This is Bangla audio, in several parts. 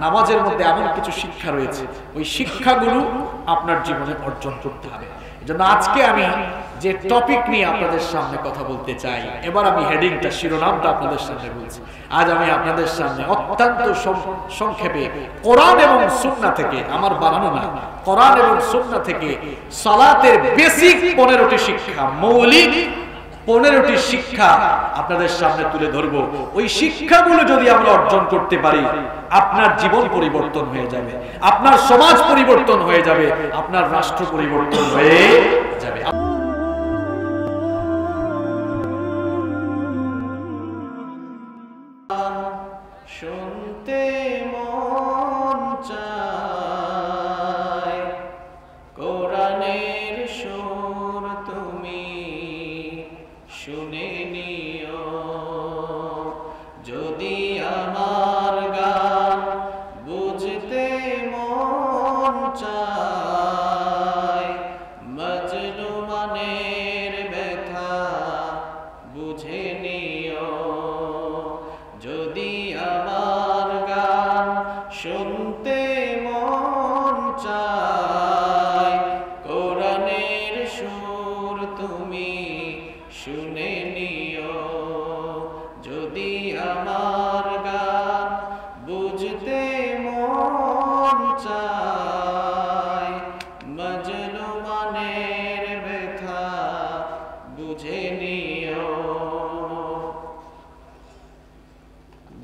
নামাজের মধ্যে এমন কিছু শিক্ষা রয়েছে, ওই শিক্ষাগুলো আপনার জীবনে অর্জন করতে হবে। এজন্য আজকে আমি যে টপিক নিয়ে আপনাদের সামনে কথা বলতে চাই, এবার আমি হেডিংটা, শিরোনামটা আপনাদের সামনে বলছি। আজ আমি আপনাদের সামনে অত্যন্ত সংক্ষেপে কোরআন এবং সুন্নাহ থেকে, আমার বানানো না, কোরআন এবং সুন্নাহ থেকে সালাতের বেসিক 15টি শিক্ষা, মৌলিক 15টি শিক্ষা আপনাদের সামনে তুলে ধরবো। ওই শিক্ষাগুলো যদি আমরা অর্জন করতে পারি, আপনার জীবন পরিবর্তন হয়ে যাবে, আপনার সমাজ পরিবর্তন হয়ে যাবে, আপনার রাষ্ট্র পরিবর্তন হয়ে যাবে। শুনতে মন চায় কোরআনের সুর, তুমি শুনে নিও। যদি আমার গান বুঝতে মন চায়, মজনু মনের ব্যথা বুঝে নিও। যদি আমার গান শুনতে মন চায়, কোরআনের সুর তুমি শুনে নিও। যদি আমার গান বুঝতে মন চায়, মজনু মনের ব্যথা বুঝে নিও।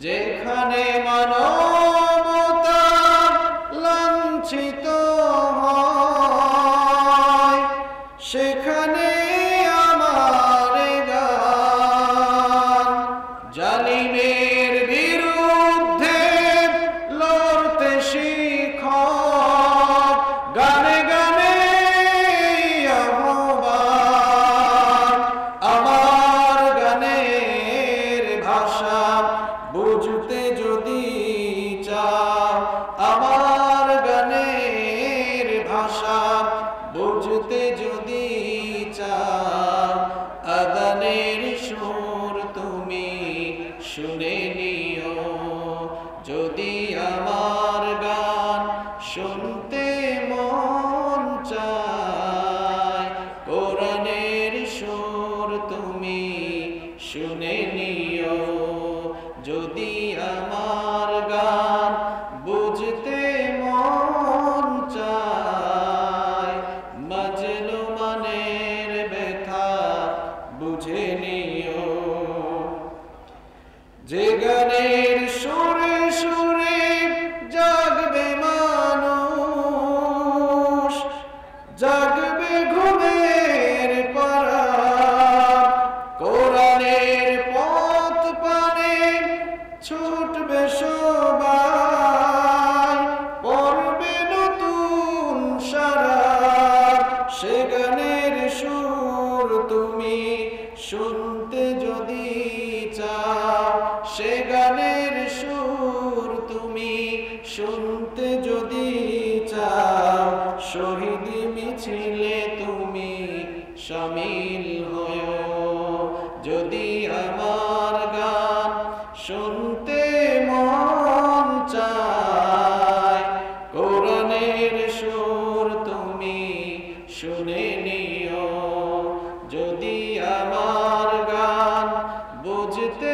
যেখানে মানবতা লাঞ্ছিত হয়, সেখানে আমার গান জালিমের বিরুদ্ধে লড়তে শিখো। গানে গানে আহ্বান, আমার গানের ভাষা বুঝতে যদি চাও, আমার গানের ভাষা বুঝতে যদি চাও, আযানের সুর তুমি শুনে নিও। যদি আমার গান শুনতে মন চায়, কোরআনের সুর তুমি শুনে নিও। যদি আমার গান বুঝতে মন চায়, মজনু মনের ব্যথা বুঝে নিও। যে গানের সুরে সুরে জাগবে মানুষ, জাগবে ঘুমের পারা, কোরআনের পথ পানে ছুটবে সবাই, পড়বে নতুন সারা। সে গানের সুর তুমি শুনতে যদি চাও, সে গানের সুর তুমি শুনতে যদি চাও, শহীদ মিছিলে তুমি শামিল হয়ো। যদি আমার গান শুনতে মন চায়, কোরআনের সুর তুমি শুনে নিও। যদি আমার গান বুঝতে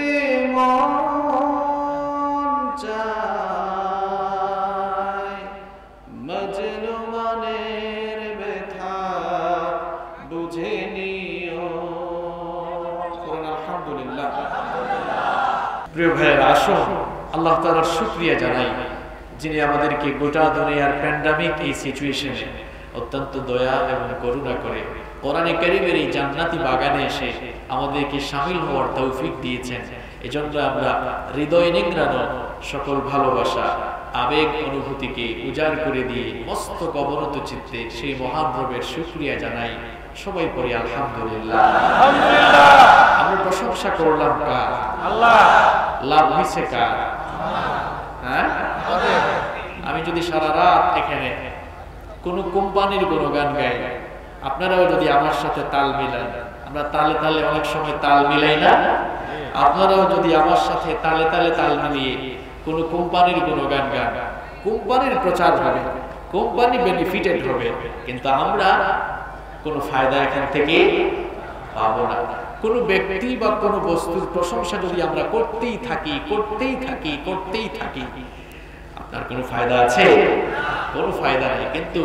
মন চায়, মজনু মনের ব্যথা বুঝে নিও। আলহামদুলিল্লাহ। প্রিয় ভাইয়েরা, আসুন আল্লাহ তাআলার শুকরিয়া জানাই, যিনি আমাদেরকে গোটা দুনিয়ার প্যান্ডামিক এই সিচুয়েশনে অত্যন্ত দয়া এবং করুণা করে কোরআনে কারীমের এই জান্নাতি বাগানে এসে আমাদেরকে শামিল হওয়ার তৌফিক দিয়েছেন। এজন্য আমরা হৃদয় নিংড়ানো সকল ভালোবাসা, আবেগ, অনুভূতিকে উজাড় করে দিয়ে মস্তক অবনত চিত্তে সেই মহান রবের শুকরিয়া জানাই। সবাই পড়ি আলহামদুলিল্লাহ। আলহামদুলিল্লাহ। আমরা প্রশংসা করলাম কার? আল্লাহ। লাভ হয়েছে কার? হ্যাঁ, আমি যদি সারা রাত এখানে কোন কোম্পানির গুণগান গাই, আপনারাও যদি আমার সাথে তাল মিলান, আমরা তালে তালে অনেক সময় তাল মিলাই না, আপনারাও যদি আমার সাথে তালে তালে তাল মিলিয়ে কোন কোম্পানির গুণগান গান, কোম্পানির প্রচার হবে, কোম্পানি বেনিফিটেড হবে, কিন্তু আমরা কোনো ফায়দা এখান থেকে পাবো না। কোন ব্যক্তি বা কোন বস্তুর প্রশংসা যদি আমরা করতেই থাকি আপনার কোনো ফায়দা আছে? কোনো ফায়দা নেই। কিন্তু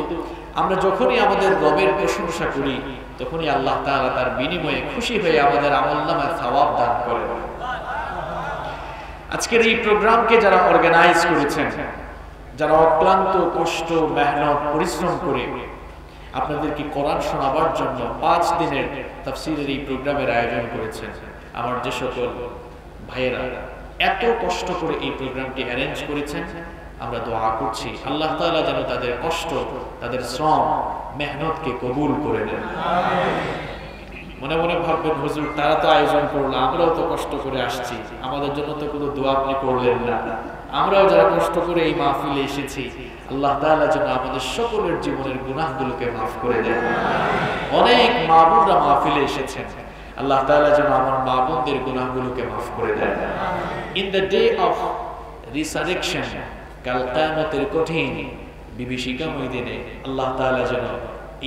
আমরা যখনই আমাদের রবের প্রশংসা করি তখনই আল্লাহ তাআলা তার বিনিময়ে খুশি হয়ে আমাদের আমলনামায় সওয়াব দান করেন। আজকের এই প্রোগ্রামকে যারা অর্গানাইজ করেছেন, যারা অক্লান্ত কষ্ট মেহনত পরিশ্রম করে আপনাদেরকে কোরআন শোনাবার জন্য 5 দিনের তাফসীরের এই প্রোগ্রামের আয়োজন করেছেন, আমার যে সকল ভাইয়েরা এত কষ্ট করে এই প্রোগ্রামটি অ্যারেঞ্জ করেছেন, আমরা দোয়া করছি আল্লাহ তাআলা যেন তাদের কষ্ট, তাদের শ্রম মেহনতকে কবুল করে নেন। মনে মনে ভাববেন, হুজুর তারা তো আয়োজন করলো, আমরাও তো কষ্ট করে আসছি, আমাদের জন্য তো কোনো দোয়া আপনি করলেন না। আমরাও যারা কষ্ট করে এই মাহফিলে এসেছি, আল্লাহ তাআলা যেন আমাদের সকলের জীবনের গুনাহগুলোকে মাফ করে দেন। অনেক মা বোনরা মাহফিলে এসেছেন, আল্লাহ তাআলা যেন আমার মা বোনদের গুনাহগুলোকে মাফ করে দেন। In the day of resurrection, কাল কিয়ামতের কঠিন বিভীষিকাময় দিনে আল্লাহ তাআলা যেন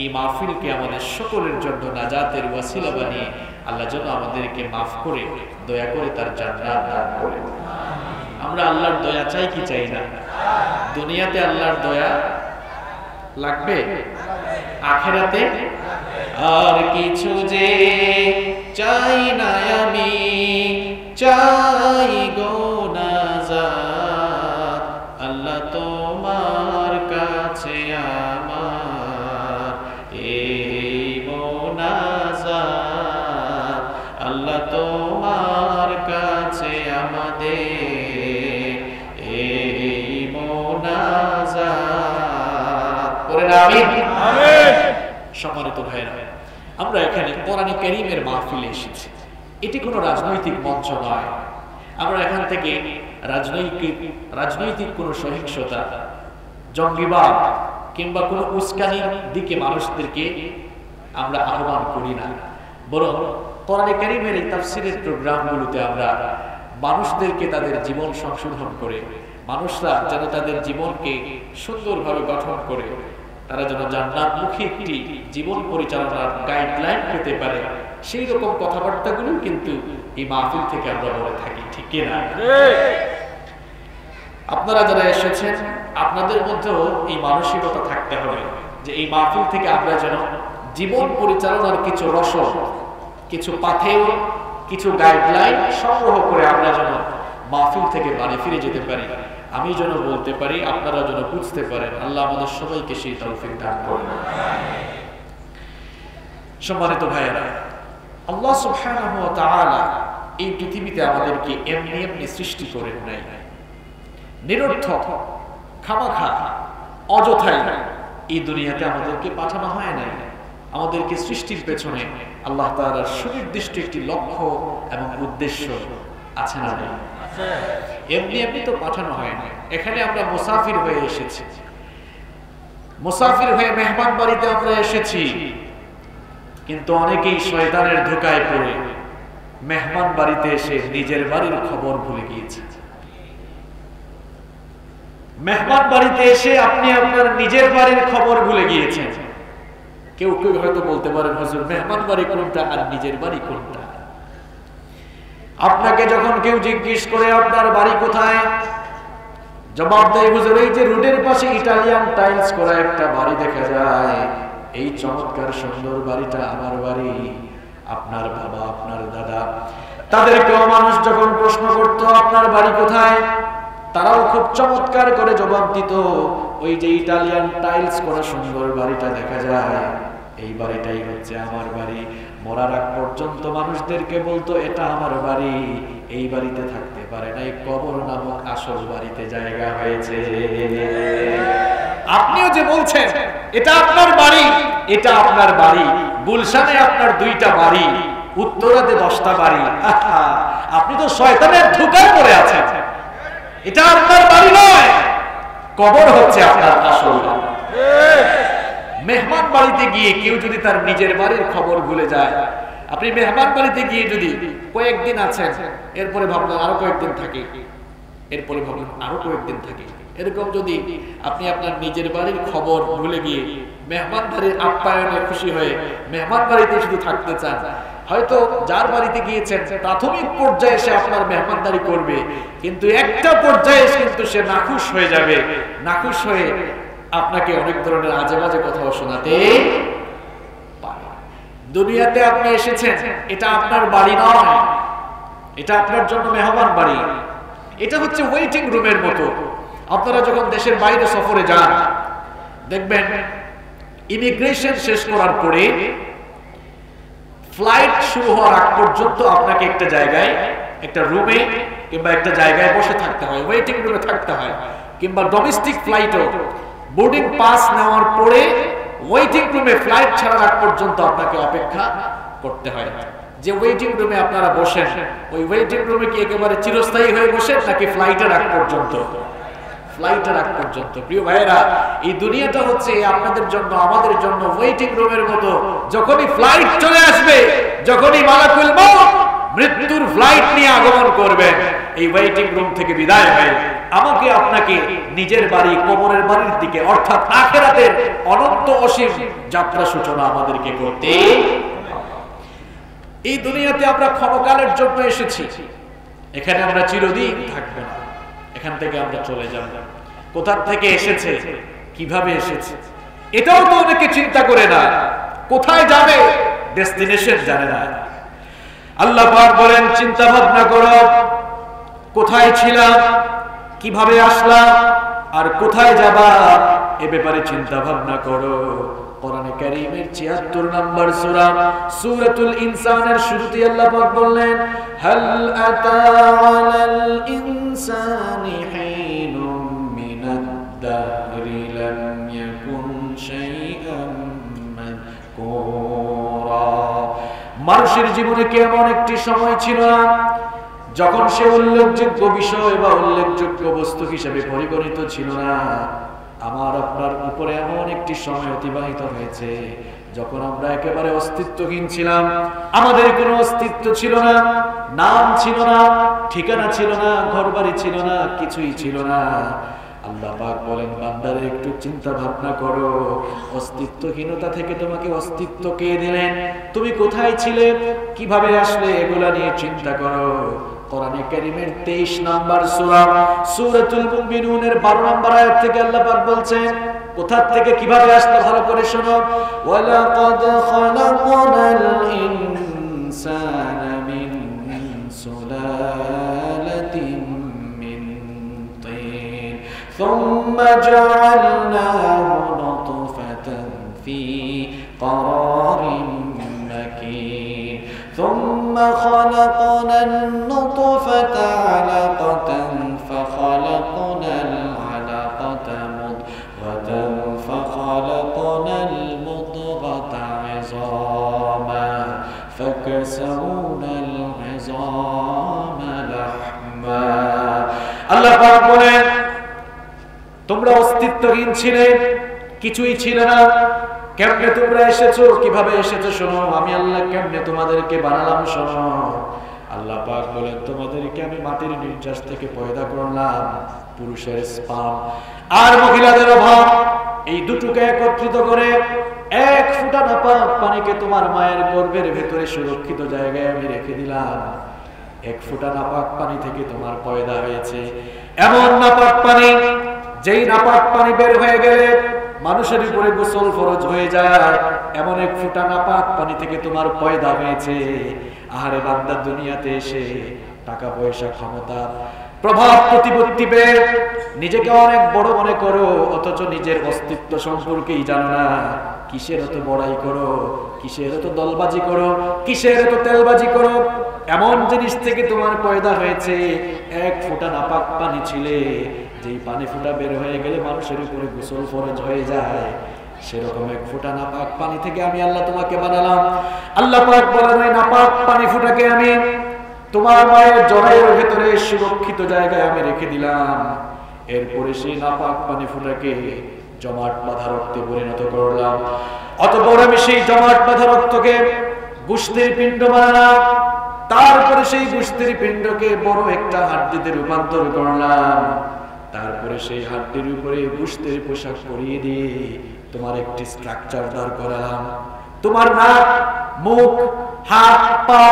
এই মাহফিলকে আমাদের সকলের জন্য নাজাতের ওয়াসিলা বানিয়ে আল্লাহ যেন আমাদেরকে মাফ করে দয়া করে তার জান্নাত দান করেন। আমরা আল্লাহর দয়া চাই কি চাই না? দুনিয়াতে আল্লাহর দয়া লাগবে, আখিরাতে আর কিছু যে চাই না আমি, চাই গো নাজাত আল্লাহ তোমার কাছে আমার এই মোনাজাত, আল্লাহ তোমার কাছে আমাদের এই মোনাজাত। পড়েন আমিন। সম্মানিত ভাইরা, আমরা এখানে কোরআনে কারীমের মাহফিলে এসেছি। এটি কোনো রাজনৈতিক মঞ্চ নয়। আমরা এখান থেকে রাজনৈতিক কোনো সহিংসতা, জঙ্গিবাদ কিংবা কোনো উস্কানির দিকে মানুষদেরকে আমরা আহ্বান করি না, বরং কোরআনে কারীমের এই তাফসীরের প্রোগ্রামগুলোতে আমরা মানুষদেরকে তাদের জীবন সংশোধন করে, মানুষরা যেন তাদের জীবনকে সুন্দরভাবে গঠন করে তারা যেন জান্নাতমুখী একটি জীবন পরিচালনার গাইডলাইন পেতে পারে, সেই রকম কথাবার্তাগুলো কিন্তু এই মাহফিল থেকে আমরা বলে থাকি, ঠিক কি না? আপনারা যারা এসেছেন আপনাদের মধ্যেও এই মানসিকতা থাকতে হবে যে এই মাহফিল থেকে আমরা যেন জীবন পরিচালনার কিছু রসদ, কিছু পাথেয়, কিছু গাইডলাইন সংগ্রহ করে আমরা যেন মাহফিল থেকে বাড়ি ফিরে যেতে পারি। আমি যেন বলতে পারি, আপনারা যেন বুঝতে পারেন। আল্লাহ আমাদের সবাইকে সেই তৌফিক দান করুন। সম্মানিত ভাইয়েরা, আল্লাহ সুবহানাহু ওয়া তাআলা এই পৃথিবীতে আমাদেরকে এমনি এমনি সৃষ্টি করেন নাই, নিরর্থক খামাখা অযথাই এই দুনিয়াতে আমাদেরকে পাঠানো হয় নাই। আমাদেরকে সৃষ্টির পেছনে আল্লাহ তাআলার সুনির্দিষ্ট একটি লক্ষ্য এবং উদ্দেশ্য আছে না? এমনি এমনি তো পাঠানো হয় না। এখানে আমরা মুসাফির হয়ে এসেছি, মুসাফির হয়ে মেহমান বাড়িতে আমরা এসেছি, কিন্তু অনেকেই শয়তানের ধোঁকায় পড়ে মেহমান বাড়িতে এসে নিজের বাড়ির খবর ভুলে গিয়েছে। মেহমান বাড়িতে এসে আপনি আপনার নিজের বাড়ির খবর ভুলে গিয়েছেন। কেউ কেউ হয়তো বলতে পারেন, হুজুর মেহমান বাড়ি কোনটা আর নিজের বাড়ি কোনটা? আপনাকে যখন কেউ জিজ্ঞেস করে আপনার বাড়ি কোথায়, জবাব দেয়, হুজুর এই যে রোডের পাশে ইটালিয়ান টাইলস করা একটা বাড়ি দেখা যায়, এই চমৎকার সুন্দর বাড়িটা আমার বাড়ি। আপনার বাবা, আপনার দাদা, তাদেরকেও মানুষ যখন প্রশ্ন করত আপনার বাড়ি কোথায়, তারাও খুব চমৎকার করে জবাব দিত, ওই যে ইটালিয়ান টাইলস করা সুন্দর বাড়িটা দেখা যায়, এই বাড়িটাই হচ্ছে আমার বাড়ি। মরার আগ পর্যন্ত মানুষদেরকে বলতো এটা আমার বাড়ি, এই বাড়িতে থাকতে পারে না, এই কবর নামক আসল বাড়িতে জায়গা হয়েছে। আপনিও যে বলছেন এটা আপনার বাড়ি, এটা আপনার বাড়ি, গুলশানে আপনার 2টা বাড়ি, উত্তরাতে 10টা বাড়ি, আপনি তো শয়তানের ধোঁকায় পড়ে আছেন। এটা আপনার বাড়ি নয়, কবর হচ্ছে আপনার আসল বাড়ি। মেহমান বাড়িতে গিয়ে কেউ যদি তার নিজের বাড়ির খবর ভুলে যায়, আপনি মেহমান বাড়িতে গিয়ে যদি কয়েকদিন আছেন, এরপরে ভাবলেন আরো কয়েকদিন থাকি, এরপরে ভাবলেন আরো কয়েকদিন থাকি। এরকম যদি আপনি আপনার নিজের বাড়ির খবর ভুলে গিয়ে মেহমানদারির আপ্যায়নে খুশি হয়ে মেহমান বাড়িতে শুধু থাকতে চান, হয়তো যার বাড়িতে গিয়েছেন প্রাথমিক পর্যায়ে সে আপনার মেহমানদারি করবে, কিন্তু একটা পর্যায়ে কিন্তু সে নাখুশ হয়ে যাবে। নাখুশ হয়ে আপনাকে অনেক ধরনের আজে বাজে কথাও শোনাতে পারে। দুনিয়াতে আপনি এসেছেন, এটা আপনার বাড়ি নয়, এটা আপনার জন্য মেহমান বাড়ি। এটা হচ্ছে ওয়েটিং রুমের মতো। আপনারা যখন দেশের বাইরে সফরে যান, দেখবেন ইমিগ্রেশন শেষ করার পরে ফ্লাইট শুরু হওয়ার আগ পর্যন্ত আপনাকে একটা জায়গায়, একটা রুমে কিংবা একটা জায়গায় বসে থাকতে হয়, ওয়েটিং রুমে থাকতে হয়। কিংবা ডোমেস্টিক ফ্লাইটও বোর্ডিং পাস নেওয়ার পরে ওয়েটিং রুমে ফ্লাইট ছাড়ার আগ পর্যন্ত আপনাকে অপেক্ষা করতে হয়। যে ওয়েটিং রুমে আপনারা বসেন, ওই ওয়েটিং রুমে কি একেবারে চিরস্থায়ী হয়ে বসেন নাকি ফ্লাইটের আগ পর্যন্ত? ফ্লাইটের আগ পর্যন্ত। প্রিয় ভাইয়েরা, এই দুনিয়াটা হচ্ছে আপনাদের জন্য আমাদের জন্য ওয়েটিং রুমের মতো। যখনই ফ্লাইট চলে আসবে, যখনই মালাকুল মউত মৃত্যুর ফ্লাইট নিয়ে আগমন করবে, এই ওয়েটিং রুম থেকে বিদায় হয়ে আমাকে আপনাকে নিজের বাড়ি, কবরের বাড়ির দিকে, অর্থাৎ আখিরাতের অনন্ত অসীম যাত্রা সূচনা আমাদেরকে করতে। এই দুনিয়াতে আমরা ক্ষণকালের জন্য এসেছি, এখানে আমরা চিরদিন থাকবো না। এখান থেকে আমরা চলে যাব। কোথা থেকে এসেছে, কিভাবে এসেছে, এটাও তো অনেকে চিন্তা করে না। কোথায় যাবে, ডেস্টিনেশন জানে না। আল্লাহ পাক বলেন, চিন্তা ভাবনা করো, কোথায় ছিলাম, কিভাবে আসলাম, আর কোথায় যাবা, এ ব্যাপারে চিন্তা ভাবনা করো। কোরআনে কারীমের ৭৬ নম্বর সূরা সূরাতুল ইনসানের শুরুতে আল্লাহ পাক বললেন, হাল আতা আলাল ইনসানি হিনুম মিনাদ দাহরি লাম ইয়াকুন শাইআন মাযকুরা। মানুষের জীবনে কি এমন একটি সময় ছিল যখন সে উল্লেখযোগ্য বিষয় বা উল্লেখযোগ্য বস্তু হিসেবে পরিগণিত ছিল না? আমার আপনার উপরে এমন একটি সময় অতিবাহিত হয়েছে যখন আমরা একেবারে অস্তিত্বহীন ছিলাম। আমাদের কোনো অস্তিত্ব ছিল না, নাম ছিল না, ঠিকানা ছিল না, ঘরবাড়ি ছিল না, কিছুই ছিল না। আল্লাহ পাক বলেন, বান্দারে একটু চিন্তা ভাবনা করো, অস্তিত্বহীনতা থেকে তোমাকে অস্তিত্ব কে দিলেন, তুমি কোথায় ছিলে, কিভাবে আসলে, এগুলা নিয়ে চিন্তা করো। কোরআনে কারীমের ২৩ নম্বর সূরা সূরাতুল মুমিনুনের ১২ নম্বর আয়াত থেকে আল্লাহ পাক বলছেন, কোথা থেকে কিভাবে আসলে ভালো করে শোনো। ওয়ালাকাদ খালাকনাল ইনসানা মিন সুলালাতিন মিন তিন সুম্মা জাআলনাহু নুতফাতান ফি قرارٍ مكين ثم خلقنا النطفة علقة فخلقنا العلقة مضغة فخلقنا المضغة عظاما فكسونا العظام لحما আল্লাহ পাক বলেন, তোমরা অস্তিত্বহীন ছিলে, কিছুই ছিল না। কেমনে তোমরা এসেছো, কিভাবে এসেছো শোনো। আমি আল্লাহ কেমনে তোমাদেরকে বানালাম শোনো। আল্লাহ পাক বলেন, তোমাদেরকে আমি মাটির নির্যাস থেকে পয়দা করলাম, পুরুষের স্পার্ম আর মহিলাদের অভাব, এই দুটোকে একত্রিত করে এক ফোঁটা নাপাক পানিকে তোমার মায়ের গর্ভের ভেতরে সুরক্ষিত জায়গায় আমি রেখে দিলাম। এক ফোঁটা নাপাক পানি থেকে তোমার পয়দা হয়েছে। এমন নাপাক পানি, যেই নাপাক পানি বের হয়ে গেলে মানুষের উপরে গোসল ফরজ হয়ে যায়, এমন এক ফোঁটা নাপাক পানি থেকে তোমার পয়দা হয়েছে। আহারে বান্দা, দুনিয়াতে এসে টাকা পয়সা, ক্ষমতা, প্রভাব প্রতিপত্তি পেয়ে নিজেকে অনেক বড় মনে করো, অথচ নিজের অস্তিত্ব সম্পর্কেই জানো না। কিসের এত বড়াই করো, কিসের এত দলবাজি করো, কিসের এত তেলবাজি করো। এমন জিনিস থেকে তোমার পয়দা হয়েছে, এক ফোঁটা নাপাক পানি ছিলে, যেই পানি ফোঁটা বের হয়ে গেলে মানুষের উপরে গোসল ফরজ হয়ে যায়। সেরকম এক ফোঁটা নাপাক পানি থেকে আমি আল্লাহ তোমাকে বানালাম। আল্লাহ পাক বলেন, ওই নাপাক পানি ফোঁটাকে আমি তোমার মায়ের জরায়ুর ভেতরে সুরক্ষিত জায়গায় আমি রেখে দিলাম। এরপরে সেই নাপাক পানি ফোঁটাকে জমাট বাঁধা রক্তে পরিণত করলাম। অতঃপর আমি সেই জমাট বাঁধা রক্তকে গোশতের পিণ্ড বানালাম। তারপরে সেই গোশতের পিণ্ডকে বড় একটা হাড্ডিতে রূপান্তর করলাম, তারপরে সেই হাড্ডির উপরে গোশতের পোশাক পরিয়ে দিয়ে তোমার একটি স্ট্রাকচার দাঁড় করালাম। তোমার নাক, মুখ, হাত, পা,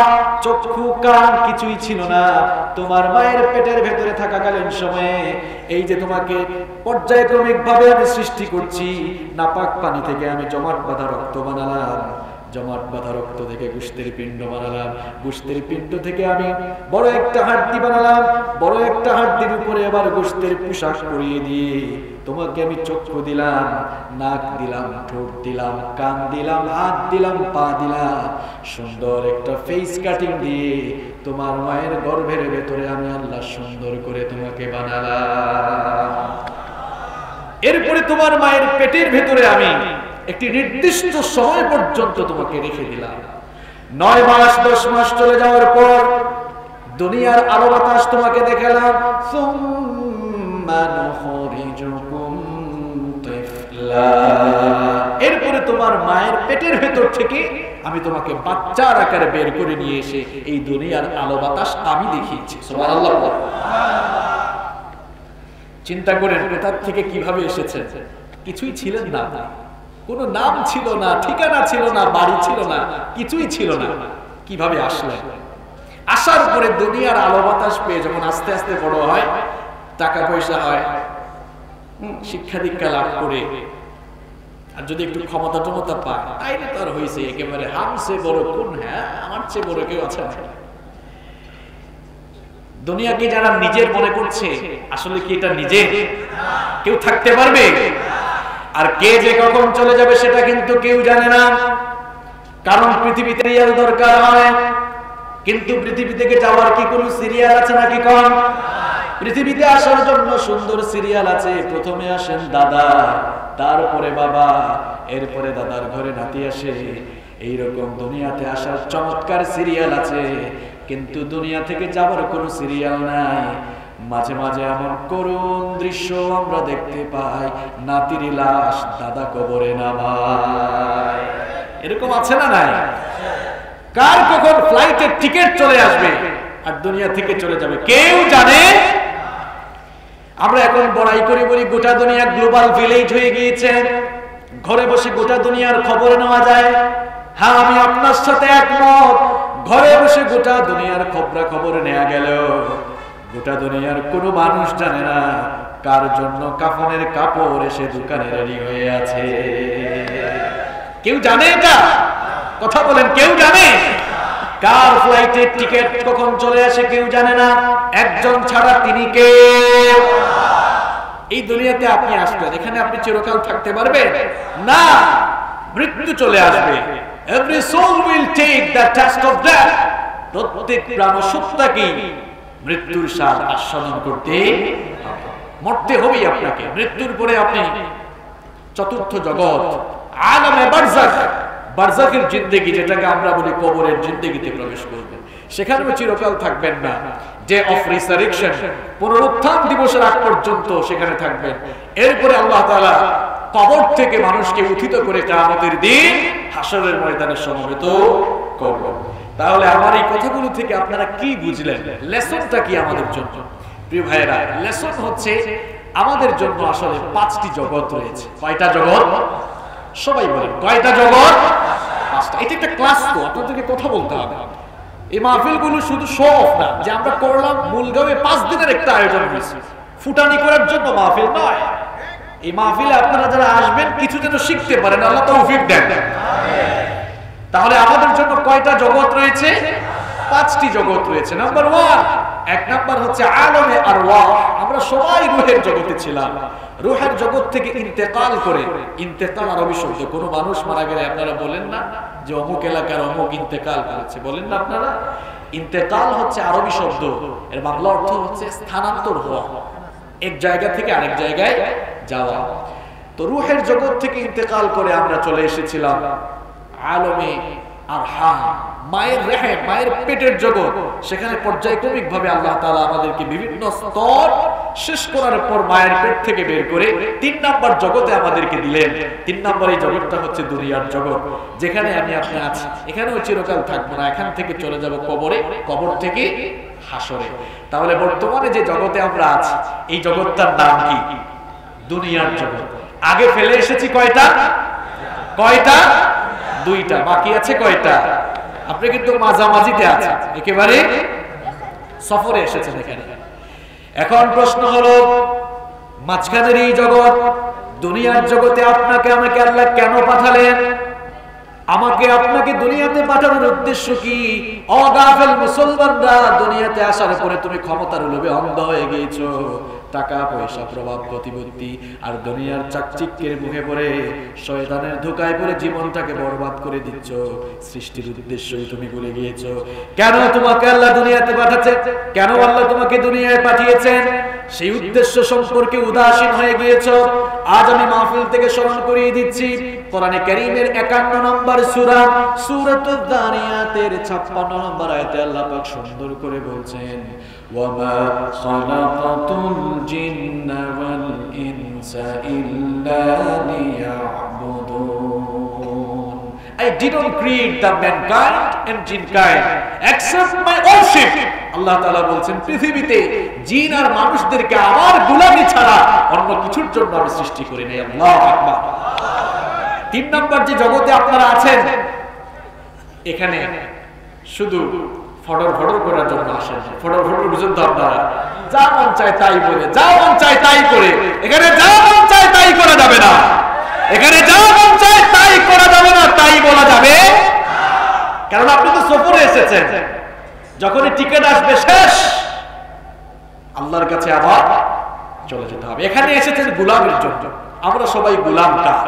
চক্ষু, কান কিছুই ছিল না। তোমার মায়ের পেটের ভেতরে থাকাকালীন সময়ে এই যে তোমাকে পর্যায়ক্রমিক ভাবে আমি সৃষ্টি করছি, নাপাক পানি থেকে আমি জমাট বাঁধা রক্ত বানালাম, জমাট বাঁধা রক্ত থেকে গোশতের পিণ্ড বানালাম, গোশতের পিণ্ড থেকে আমি বড় একটা হাড্ডি বানালাম, বড় একটা হাড্ডির উপরে আবার গোশতের পোশাক পরিয়ে দিয়ে তোমাকে আমি চক্ষু দিলাম, নাক দিলাম, ঠোঁট দিলাম, কান দিলাম, হাত দিলাম, পা দিলাম, সুন্দর একটা ফেস কাটিং দিয়ে তোমার মায়ের গর্ভের ভেতরে আমি আল্লাহ সুন্দর করে তোমাকে বানালাম। এরপরে তোমার মায়ের পেটের ভেতরে আমি একটি নির্দিষ্ট সময় পর্যন্ত তোমাকে রেখে দিলাম। 9 মাস 10 মাস চলে যাওয়ার পর দুনিয়ার আলো বাতাস তোমাকে দেখালাম। এরপরে তোমার মায়ের পেটের ভেতর থেকে আমি তোমাকে বাচ্চার আকারে বের করে নিয়ে এসে এই দুনিয়ার আলো বাতাস আমি দেখিয়েছি। সুবহানাল্লাহ। চিন্তা করেন কোথা থেকে কিভাবে এসেছেন। কিছুই ছিলেন না, কোনো নাম ছিল না, ঠিকানা ছিল না, বাড়ি ছিল না, কিছুই ছিল না। কিভাবে আসলেন? আসার পরে দুনিয়ার আলো বাতাস পেয়ে যখন আস্তে আস্তে বড় হয়, টাকা পয়সা হয়, শিক্ষা দীক্ষা লাভ করে, আর যদি একটু ক্ষমতা টমতা পায়, তাইলে তো আর হয়েছে একেবারে হামসে বড় কোন, হ্যাঁ আমার চেয়ে বড় কেউ আছে না। দুনিয়াকে যারা নিজের মনে করছে, আসলে কি এটা নিজের? কেউ থাকতে পারবে? আর কে যে কখন চলে যাবে সেটা কিন্তু কেউ জানে না। কারণ পৃথিবীতে সিরিয়াল দরকার হয়, কিন্তু পৃথিবী থেকে যাওয়ার কি কোনো সিরিয়াল আছে নাকি? কম। পৃথিবীতে আসার জন্য সুন্দর সিরিয়াল আছে। প্রথমে আসেন দাদা, তারপরে বাবা, এরপরে দাদার ঘরে নাতি আসে। এইরকম দুনিয়াতে আসার চমৎকার সিরিয়াল আছে, কিন্তু দুনিয়া থেকে যাওয়ার কোনো সিরিয়াল নাই। মাঝে মাঝে এমন করুণ দৃশ্য আমরা দেখতে পাই, নাতির লাশ দাদা কবরে নামায়। এরকম আছে না নাই? কার কখন ফ্লাইটের টিকিট চলে আসবে আর দুনিয়া থেকে চলে যাবে কেউ জানে। আমরা এখন বড়াই করি, বলি গোটা দুনিয়া গ্লোবাল ভিলেজ হয়ে গিয়েছে, ঘরে বসে গোটা দুনিয়ার খবর নেওয়া যায়। হ্যাঁ, আমি আপনার সাথে একমত, ঘরে বসে গোটা দুনিয়ার খবর নেওয়া গেল, গোটা দুনিয়ার কোনো মানুষ জানে না কার জন্য কাফনের কাপড় এসে দোকানে রেডি হয়ে আছে। কেউ জানে এটা? কথা বলেন, কেউ জানে? কার ফ্লাইটের টিকিট কখন চলে আসে কেউ জানে না, একজন ছাড়া, তিনি কে? এই দুনিয়াতে আপনি আসবেন, এখানে আপনি চিরকাল থাকতে পারবেন না, মৃত্যু চলে আসবে। Every soul will take the test of death. প্রত্যেক প্রাণ সত্তাকে মৃত্যুর স্বাদ আস্বাদন করতে মরতে হবে আপনাকে। মৃত্যুর পরে আপনি চতুর্থ জগৎ, আলামে বারজাখ, বারজাখের জিন্দেগি, যেটাকে আমরা বলি কবরের জিন্দেগিতে প্রবেশ করবেন। সেখানেও চিরকাল থাকবেন না। ডে অফ রিসারেকশন, পুনরুত্থান দিবসের আগ পর্যন্ত সেখানে থাকবেন। এরপরে আল্লাহ তাআলা কবর থেকে মানুষকে উত্থিত করে কিয়ামতের দিন হাসরের ময়দানে সমবেত করবেন। তাহলে আমার এই কথাগুলো থেকে আপনারা কি বুঝলেন? লেসনটা কি আমাদের জন্য? প্রিয় ভাইয়েরা, লেসন হচ্ছে আমাদের জন্য আসলে 5টি জগৎ রয়েছে। কয়টা জগৎ? সবাই বলেন, কয়টা জগৎ? 5টা। এটা একটা ক্লাস, তো আপনাদেরকে কথা বলতে হবে। এই মাহফিলগুলো শুধু শো অফ না, যে আমরা করলাম মুলগাঁওয়ে 5 দিনের একটা আয়োজন হয়েছে, ফুটানি করার জন্য মাহফিল নয়। এই মাহফিলে আপনারা যারা আসবেন কিছু যেন শিখতে পারেন, আল্লাহ তৌফিক দেন। তাহলে আমাদের জন্য কয়টা জগৎ রয়েছে? 5টি জগৎ রয়েছে। নাম্বার 1, এক নাম্বার হচ্ছে আলমে আরওয়াহ। আমরা সবাই রূহের জগতে ছিলাম। রূহের জগৎ থেকে ইন্তেকাল করে, ইন্তেকাল আরবি শব্দ। কোনো মানুষ মারা গেলে আপনারা বলেন না যে অমুক এলাকার অমুক ইন্তেকাল করেছে, বলেন না আপনারা? ইন্তেকাল হচ্ছে আরবি শব্দ, এর বাংলা অর্থ হচ্ছে স্থানান্তর হওয়া, এক জায়গা থেকে আরেক জায়গায় যাওয়া। তো রূহের জগৎ থেকে ইন্তেকাল করে আমরা চলে এসেছিলাম আলমে আরহাম, মায়ের রেহেম, মায়ের পেটের জগৎ। সেখানে পর্যায়ক্রমিক ভাবে আল্লাহ তাআলা আমাদেরকে বিভিন্ন স্তর শেষ করার পর মায়ের পেট থেকে বের করে 3 নাম্বার জগতে আমাদেরকে দিলেন। 3 নাম্বার এই জগৎটা হচ্ছে দুনিয়ার জগৎ, যেখানে আমি আপনি আছি। এখানেও চিরকাল থাকবো না, এখান থেকে চলে যাব কবরে, কবর থেকে হাসরে। তাহলে বর্তমানে যে জগতে আমরা আছি এই জগৎটার নাম কি? দুনিয়ার জগৎ। আগে ফেলে এসেছি কয়টা? কয়টা? 2টা। বাকি আছে কয়টা? আপনি কিন্তু মাঝামাঝিতে আছেন, একেবারে সফরে এসেছেন এখানে। এখন প্রশ্ন হলো, মাঝখানের এই জগৎ, দুনিয়ার জগতে আপনাকে আমাকে আল্লাহ কেন পাঠালেন? আমাকে আপনাকে দুনিয়াতে পাঠানোর উদ্দেশ্য কি? অগাফেল মুসলমানরা, দুনিয়াতে আসার পরে তুমি ক্ষমতার লোভে অন্ধ হয়ে গিয়েছো, টাকা পয়সা প্রভাব প্রতিপত্তি আর দুনিয়ার চাকচিক্যের মুখে পড়ে শয়তানের ধোঁকায় পড়ে জীবনটাকে বরবাদ করে দিচ্ছ। সৃষ্টির উদ্দেশ্যই তুমি ভুলে গিয়েছো। কেন তোমাকে আল্লাহ দুনিয়াতে পাঠাচ্ছেন? কেন আল্লাহ তোমাকে দুনিয়ায় পাঠিয়েছেন? সেই উদ্দেশ্য সম্পর্কে উদাসীন হয়ে গিয়েছো। আজ আমি মাহফিল থেকে স্মরণ করিয়ে দিচ্ছি, কোরআনে কারীমের 51 নম্বর সূরা, সূরাতুদ দারিয়াতের 56 নম্বর আয়াতে আল্লাহ পাক সুন্দর করে বলছেন, ওয়ামা খালাকাতুল জিন্না ওয়াল ইনসা ইল্লা লিয়াবুদুন। I didn't create the mankind and jinkind except my worship. আল্লাহ তাআলা বলছেন, পৃথিবীতে জিন আর মানুষদেরকে আমার গোলামি ছাড়া অন্য কিছুর জন্য আমি সৃষ্টি করি নাই। আল্লাহু আকবার। 3 নাম্বার যে জগতে আপনারা আছেন, এখানে শুধু ফডর ফডর করার জন্য আসেন। ফডর ফডর বুঝুন তো আপনারা, যা মন চায় তাই বলে, যা মন চায় তাই করে। এখানে যা মন চায় তাই করা যাবে না। এখানে যা মন চায় তাই করা যাবে না, তাই বলা যাবে। কারণ আপনি তো সফরে এসেছেন, যখনই টিকিট আসবে শেষ, আল্লাহর কাছে আবার চলে যেতে হবে। এখানে এসেছেন গোলামের জন্য। আমরা সবাই গোলাম কার?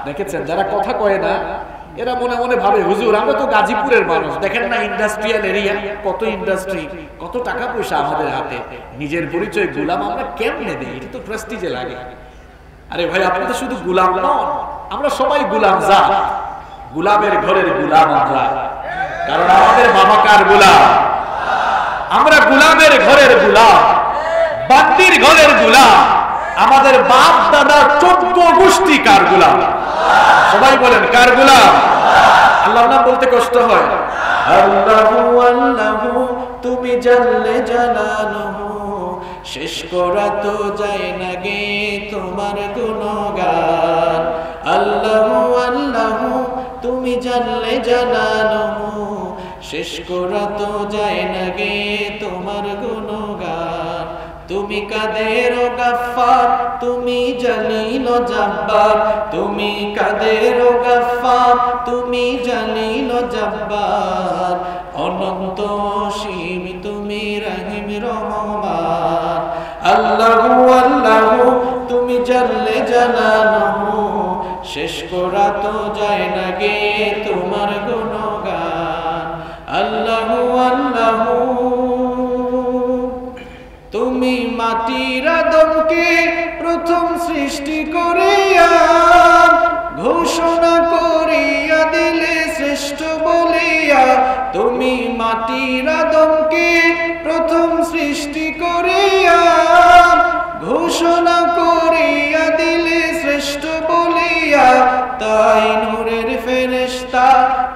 দেখেছেন, যারা কথা কয় না এরা মনে মনে ভাবে, হুজুর আমরা তো গাজীপুরের মানুষ, দেখেন না ইন্ডাস্ট্রিয়াল এরিয়া, কত ইন্ডাস্ট্রি, কত টাকা পয়সা আমাদের হাতে, নিজের পরিচয় গোলাম আমরা কেমনে দেই? এটা তো প্রেস্টিজে লাগে। আরে ভাই, আপনি তো শুধু গোলাম নন, আমরা সবাই গোলাম জাত, গোলামের ঘরের গোলাম আমরা। কারণ আমাদের বাবা কার গোলাম? আমরা গোলামের ঘরের গোলাম, বান্দির ঘরের গোলাম। আমাদের বাপ দাদা 14 গোষ্ঠী কার গোলাম? সবাই বলেন কার গোলাম? আল্লাহর নাম বলতে কষ্ট হয়। আল্লাহু আল্লাহু তুমি জানলে জানানো, শেষ করা তো যায় না গে তোমার গুণগান। আল্লাহু আল্লাহু তুমি জানলে জানানো, শেষ করা তো যায় না গে তোমার গুণগান। তুমি কাদের গাফফার, তুমি জলিল জব্বার। তুমি কাদের গাফফার, তুমি জলিল জব্বার। অনন্ত অসীম তুমি রহিম রহমান। আল্লাহু আল্লাহু তুমি জানলে জানানো, শেষ করা তো যায় না গে তোমার গুণগান। আল্লাহু আল্লাহু তুমি মাটির আদমকে প্রথম সৃষ্টি করিয়া ঘোষণা করিয়া দিলে শ্রেষ্ঠ বলিয়া। তুমি মাটির আদমকে প্রথম সৃষ্টি করিয়া ঘোষণা করিয়া দিলে শ্রেষ্ঠ বলিয়া। তাই নূরের ফেরেশতা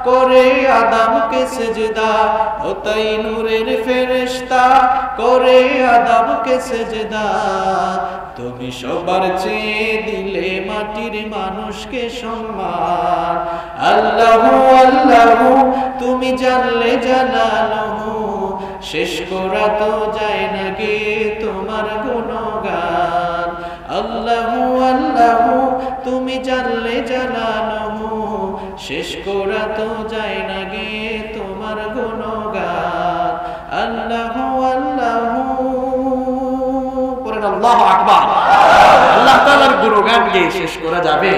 করে আদমকে সেজদা, ও তাই নূরের ফেরেশতা করে আদমকে সেজদা। তুমি সবার চেয়ে দিলে মাটির মানুষকে সম্মান। আল্লাহু আল্লাহু তুমি জানলে জানানো, শেষ করা তো যায় না গে তোমার গুণগান। আল্লাহু আল্লাহু তুমি জানলে জানানো, শেষ করা তো যায় না গে তোমার গুণগান। আল্লাহু আল্লাহু পড়েন আল্লাহু আকবার। আল্লাহ তাআলার গুণগান গিয়ে শেষ করা যাবে?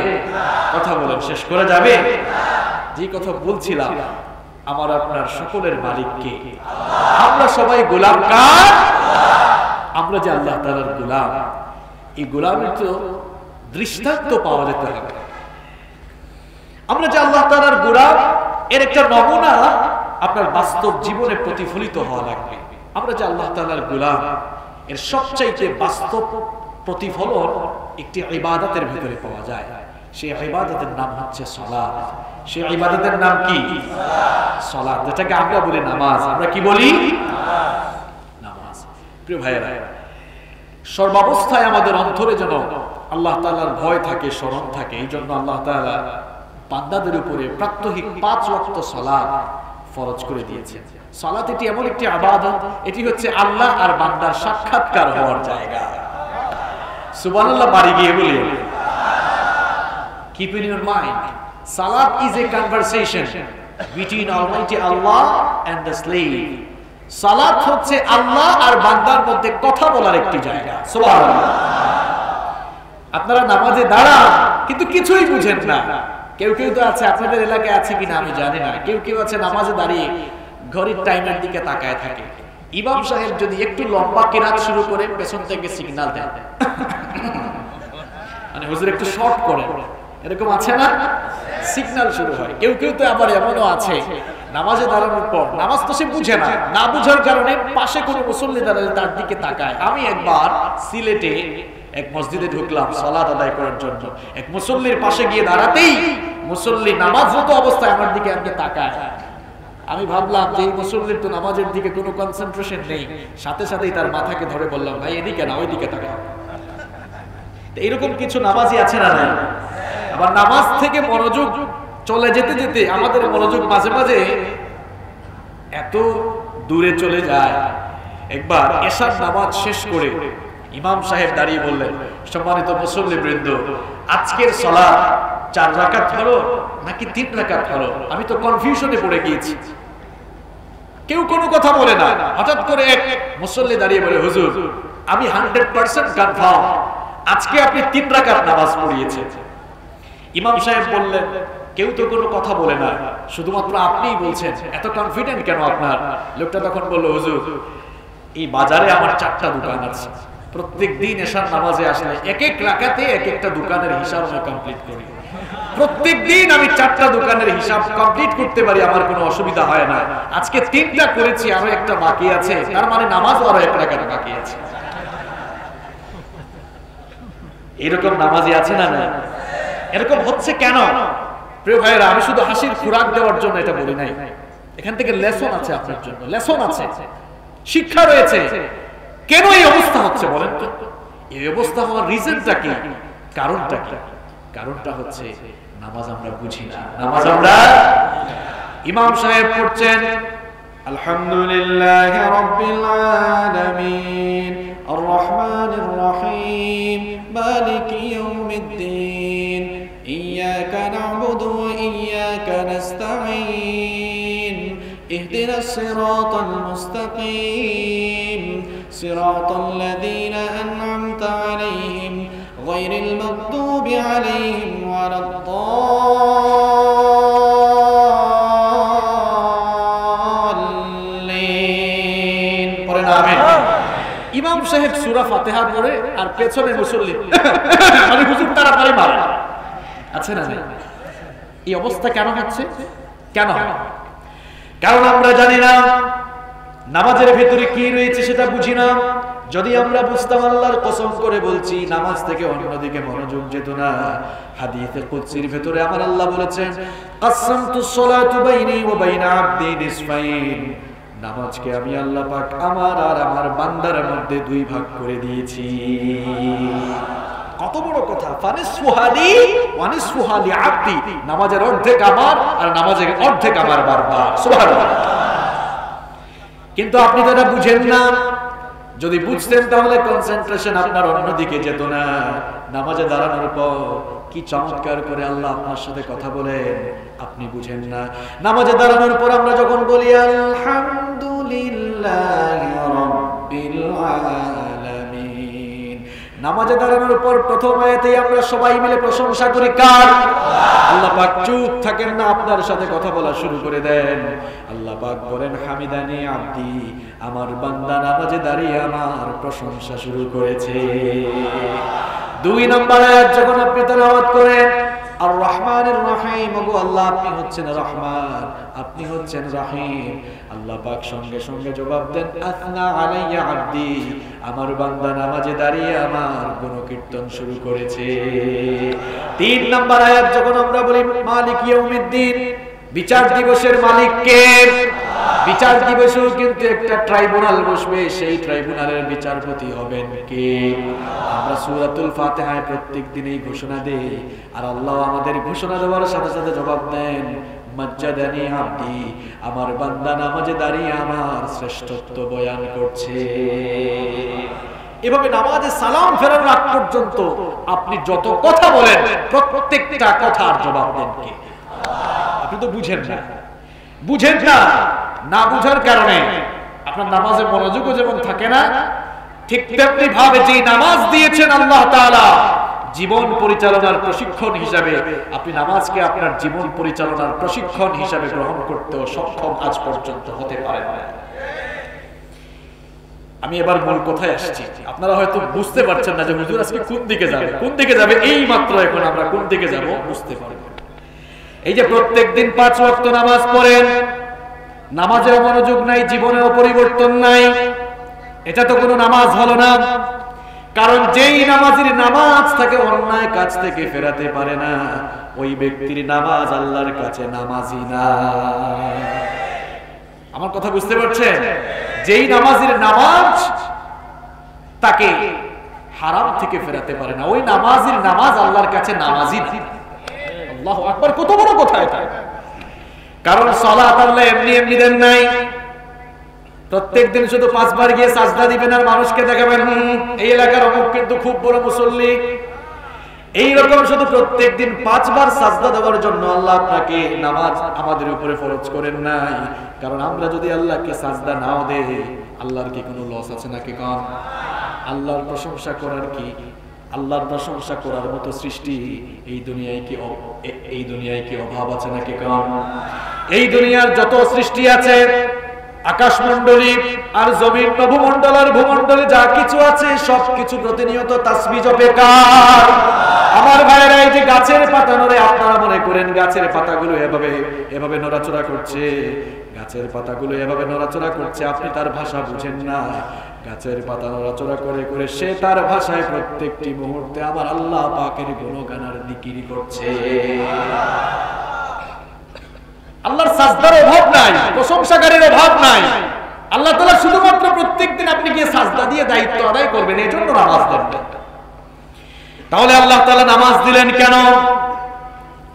কথা বলেন, শেষ করা যাবে? যে কথা বলছিলাম, আমার আপনার সকলের মালিক কে? আমরা সবাই গোলাম কার? আমরা যে আল্লাহ তাআলার গোলাম, এই গোলামের তো দৃষ্টান্ত পাওয়া যেতে হবে। আমরা যে আল্লাহ তাআলার গোলাম, এর একটা নমুনা আপনার বাস্তব জীবনে প্রতিফলিত হওয়া লাগবে। আমরা যে আল্লাহ তাআলার গোলাম, এর সবচাইতে বাস্তব প্রতিফলন একটি ইবাদতের ভিতরে পাওয়া যায়। সেই ইবাদতের নাম হচ্ছে সালাত। সেই ইবাদতের নাম কি? সালাত, যেটাকে আমরা বলি নামাজ। আমরা কি বলি? নামাজ। প্রিয় ভাইয়েরা, সর্বাবস্থায় আমাদের অন্তরে যেন আল্লাহ তাআলার ভয় থাকে, স্মরণ থাকে। এই জন্য আল্লাহ তাআলা বান্দাদের উপরে প্রাত্যহিক 5 ওয়াক্ত সালাত ফরজ করে দিয়েছেন। সালাত এটি এমন একটি ইবাদত, এটি হচ্ছে আল্লাহ আর বান্দার সাক্ষাৎকার হওয়ার জায়গা। সুবহানাল্লাহ বাড়ি গিয়ে বলি। Keep in your mind, salat is a conversation between Almighty Allah and the slave. সালাত হচ্ছে আল্লাহ আর বান্দার মধ্যে কথা বলার একটি জায়গা। সুবহানাল্লাহ। আপনারা নামাজে দাঁড়ান কিন্তু কিছুই বুঝেন না। কেউ কেউ তো আছে, আপনাদের এলাকায় আছে কিনা আমি জানি না, কেউ কেউ আছে নামাজে দাঁড়িয়ে ঘড়ির টাইমের দিকে তাকায় থাকে। ইমাম সাহেব যদি একটু লম্বা কিরাত শুরু করে পেছন থেকে সিগন্যাল দেন, মানে হুজুর একটু শর্ট করে, এরকম আছে না? সিগন্যাল শুরু হয়। কেউ কেউ তো আবার এমনও আছে নামাজে দাঁড়ানোর পর নামাজ তো সে বুঝে না, না বুঝার কারণে পাশে কোনো মুসল্লি দাঁড়ালে তার দিকে তাকায়। আমি একবার সিলেটে এক মসজিদে ঢুকলাম সালাত আদায় করার জন্য। এক মুসল্লির পাশে গিয়ে দাঁড়াতেই মুসল্লি নামাজরত অবস্থায় আমার দিকে আমাকে তাকায়। আমি ভাবলাম যে এই মুসল্লির তো নামাজের দিকে কোনো কনসেন্ট্রেশন নেই। সাথে সাথেই তার মাথাকে ধরে বললাম, ভাই এদিকে না ওইদিকে তাকাও। এইরকম কিছু নামাজি আছে না? নাই? আবার নামাজ থেকে মনোযোগ চলে যেতে যেতে আমাদের মনোযোগ মাঝে মাঝে এত দূরে চলে যায়। একবার এশার নামাজ শেষ করে ইমাম সাহেব দাঁড়িয়ে বললেন, সম্মানিত মুসল্লিবৃন্দ, আজকের সালাত 4 রাকাত হলো নাকি 3 রাকাত হলো? আমি তো কনফিউশনে পড়ে গিয়েছি। কেউ কোনো কথা বলে না। হঠাৎ করে এক মুসল্লি দাঁড়িয়ে বলে, হুজুর আমি 100% কনফার্ম আজকে আপনি 3 রাকাত নামাজ পড়িয়েছেন। ইমাম সাহেব বললেন, কেউ তো কোনো কথা বলে না, শুধুমাত্র আপনিই বলছেন, এত কনফিডেন্ট কেন আপনার? লোকটা তখন বলল, হুজুর এই বাজারে আমার 4টা দোকান আছে। প্রত্যেক দিন এশার নামাজে আসলে এক এক রাকাতে এক একটা দোকানের হিসাব আমি কমপ্লিট করি। প্রত্যেক দিন আমি 4টা দোকানের হিসাব কমপ্লিট করতে পারি, আমার কোনো অসুবিধা হয় না। আজকে 3টা করেছি, আরো একটা বাকি আছে, তার মানে নামাজও আরো 1 রাকাত বাকি আছে। এরকম নামাজি আছে না? না। এরকম হচ্ছে কেন? প্রিয় ভাইয়েরা, আমি শুধু হাসির খোরাক দেওয়ার জন্য এটা বলি নাই। এখান থেকে লেসন আছে আপনার জন্য, লেসন আছে, শিক্ষা রয়েছে। কেন এই অবস্থা হচ্ছে বলেন তো? এই অবস্থা হওয়ার রিজনটা কি, কারণটা কি? কারণটা হচ্ছে নামাজ আমরা বুঝি না। নামাজ আমরা, ইমাম সাহেব পড়ছেন আলহামদুলিল্লাহি রাব্বিল আলামিন আর রহমানির রহিম মালিকি ইয়াউমিদ্দিন ইয়্যাকা না'বুদু ওয়া ইয়্যাকা নাস্তাঈন ইহদিনাস সিরাতাল মুস্তাকিম সিরাতাল লাযীনা আন'আমতা আলাইহিম গায়রিল মাগদুবি আলাইহিম ওয়ালাদ-দাল্লিন। পড়েন আমিন। ইমাম সাহেব সূরা ফাতিহা পড়ে আর পেছনে মুসল্লি মানে হুজুর তাড়াতাড়ি মারে। আছে না? এই অবস্থা কেন হচ্ছে? কেন? কারণ আমরা জানি না নামাজের ভিতরে কি রয়েছে, সেটা বুঝি না। যদি আমরা বুঝতাম, আল্লাহর কসম করে বলছি, নামাজ থেকে অন্যদিকে মনোযোগ যেত না। হাদিসে কুদসির ভিতরে আমার আল্লাহ বলেছেন, কাসসামতুস সালাতু বাইনি ওয়া বাইনা আবদি নিসফাইন, নামাজকে আমি আল্লাহ পাক আমার আর আমার বান্দার মধ্যে 2 ভাগ করে দিয়েছি। কত বড় কথা! ফানিসফুহালি ওয়া নিসফুহালি আবদি, নামাজের অর্ধেক আমার আর নামাজের অর্ধেক আমার বান্দা। সুবহানাল্লাহ। কিন্তু আপনি তো এটা বুঝেন না। যদি বুঝতেন তাহলে কনসেন্ট্রেশন আপনার অন্যদিকে যেত না। নামাজে দাঁড়ানোর পর কি চমৎকার করে আল্লাহ আপনার সাথে কথা বলেন, আপনি বুঝেন না। নামাজে দাঁড়ানোর পর আমরা যখন বলি আলহামদুলিল্লাহি রাব্বিল আলামিন, নামাজে দাঁড়ানোর পর প্রথম আয়াতেই আমরা সবাই মিলে প্রশংসা করি কার? আল্লাহ পাক চুপ থাকেন না, আপনার সাথে কথা বলা শুরু করে দেন। আল্লাহ পাক বলেন, হামিদানি আব্দি, আমার বান্দা নামাজে দাঁড়িয়ে আমার প্রশংসা শুরু করেছে। 2 নম্বর আয়াত যখন আপনি তেলাওয়াত করেন, আর রহমানুর রহিম। ওগো আল্লাহ, আপনি হচ্ছেন রহমান, আপনি হচ্ছেন রহিম। আল্লাহ পাক সঙ্গে সঙ্গে জবাব দেন, আসনা আলাইয়া আব্দি, আমার বান্দা নামাজে দাঁড়িয়ে আমার গুণকীর্তন শুরু করেছে। 3 নম্বর আয়াত যখন আমরা বলি মালিক ইয়াউমিদ্দিন, বিচার দিবসের মালিক কে? বিচার দিবসেও কিন্তু একটা ট্রাইব্যুনাল বসবে, সেই ট্রাইব্যুনালের বিচারপতি হবেন কে? আমরা সূরাতুল ফাতিহায় প্রত্যেকদিন এই ঘোষণা দেই, আর আল্লাহ আমাদের ঘোষণা দেওয়ার সাথে সাথে জবাব দেন, মাজ্জাদানি আব্দি, আমার বান্দা নামাজে দাঁড়িয়ে আমার শ্রেষ্ঠত্ব বয়ান করছে। এভাবে নামাজে সালাম ফেরার আগ পর্যন্ত আপনি যত কথা বলেন প্রত্যেকটা কথার জবাব দেন কে? আপনি তো বুঝেন না, বুঝেন না, না বুঝার কারণে আপনার নামাজে মনোযোগও যেমন থাকে না, ঠিক তেমনি ভাবে যে নামাজ দিয়েছেন আল্লাহ তাআলা জীবন পরিচালনার প্রশিক্ষণ হিসাবে, আপনি নামাজকে আপনার জীবন পরিচালনার প্রশিক্ষণ হিসাবে গ্রহণ করতেও সক্ষম আজ পর্যন্ত হতে পারেন না। আমি এবার মূল কথায় আসছি। আপনারা হয়তো বুঝতে পারছেন না যে হুজুর আজকে কোন দিকে যাবে, কোন দিকে যাবে, এই মাত্র এখন আমরা কোন দিকে যাব বুঝতে পারবো। এই যে প্রত্যেকদিন 5 ওয়াক্ত নামাজ পড়েন, নামাজেও মনোযোগ নাই, জীবনেও পরিবর্তন নাই, এটা তো কোনো নামাজ হলো না। কারণ যেই নামাজের নামাজ তাকে অন্যায় কাজ থেকে ফেরাতে পারে না, ওই ব্যক্তির নামাজ আল্লাহর কাছে নামাজই না। আমার কথা বুঝতে পারছেন? যেই নামাজের নামাজ তাকে হারাম থেকে ফেরাতে পারে না, ওই নামাজের নামাজ আল্লাহর কাছে নামাজই না। আল্লাহু আকবার, কত বড় কথা এটা! কারণ সালাত আল্লাহ এমনি এমনি দেন নাই। প্রত্যেকদিন শুধু 5 বার গিয়ে সাজদা দিবেন আর মানুষকে দেখাবেন এই এলাকার অমুক কিন্তু খুব বড় মুসল্লি, এইরকম শুধু প্রত্যেকদিন 5 বার সাজদা দেওয়ার জন্য আল্লাহ আপনাকে নামাজ আমাদের উপরে ফরজ করেন নাই। কারণ আমরা যদি আল্লাহকে সাজদা নাও দেই, আল্লাহর কি কোনো লস আছে নাকি? কম। আল্লাহর প্রশংসা করার কি, আল্লাহর প্রশংসা করার মতো সৃষ্টি এই দুনিয়ায় কি অভাব আছে নাকি? কম। এই দুনিয়ার যত সৃষ্টি আছে, আকাশমণ্ডলী আর জমিন নভমণ্ডল আর ভূমণ্ডলে যা কিছু আছে, সবকিছু প্রতিনিয়ত তাসবিহ জপে কার? আমার ভাইয়েরা, এই যে গাছের পাতা নড়ে, আপনারা মনে করেন গাছের পাতাগুলো এভাবে নড়াচড়া করছে, গাছের পাতাগুলো এভাবে নড়াচড়া করছে, আপনি তার ভাষা বুঝেন না। গাছের পাতা নড়াচড়া করে করে সে তার ভাষায় প্রত্যেকটি মুহূর্তে আমার আল্লাহ পাকের গুণগান আর জিকির করছে। আল্লাহর সাজদার অভাব নাই, প্রশংসাকারীর অভাব নাই। আল্লাহ তাআলা শুধুমাত্র প্রত্যেকদিন আপনি গিয়ে সাজদা দিয়ে দায়িত্ব আদায় করবেন, এই জন্য নামাজ দেন। তাহলে আল্লাহ তাআলা নামাজ দিলেন কেন?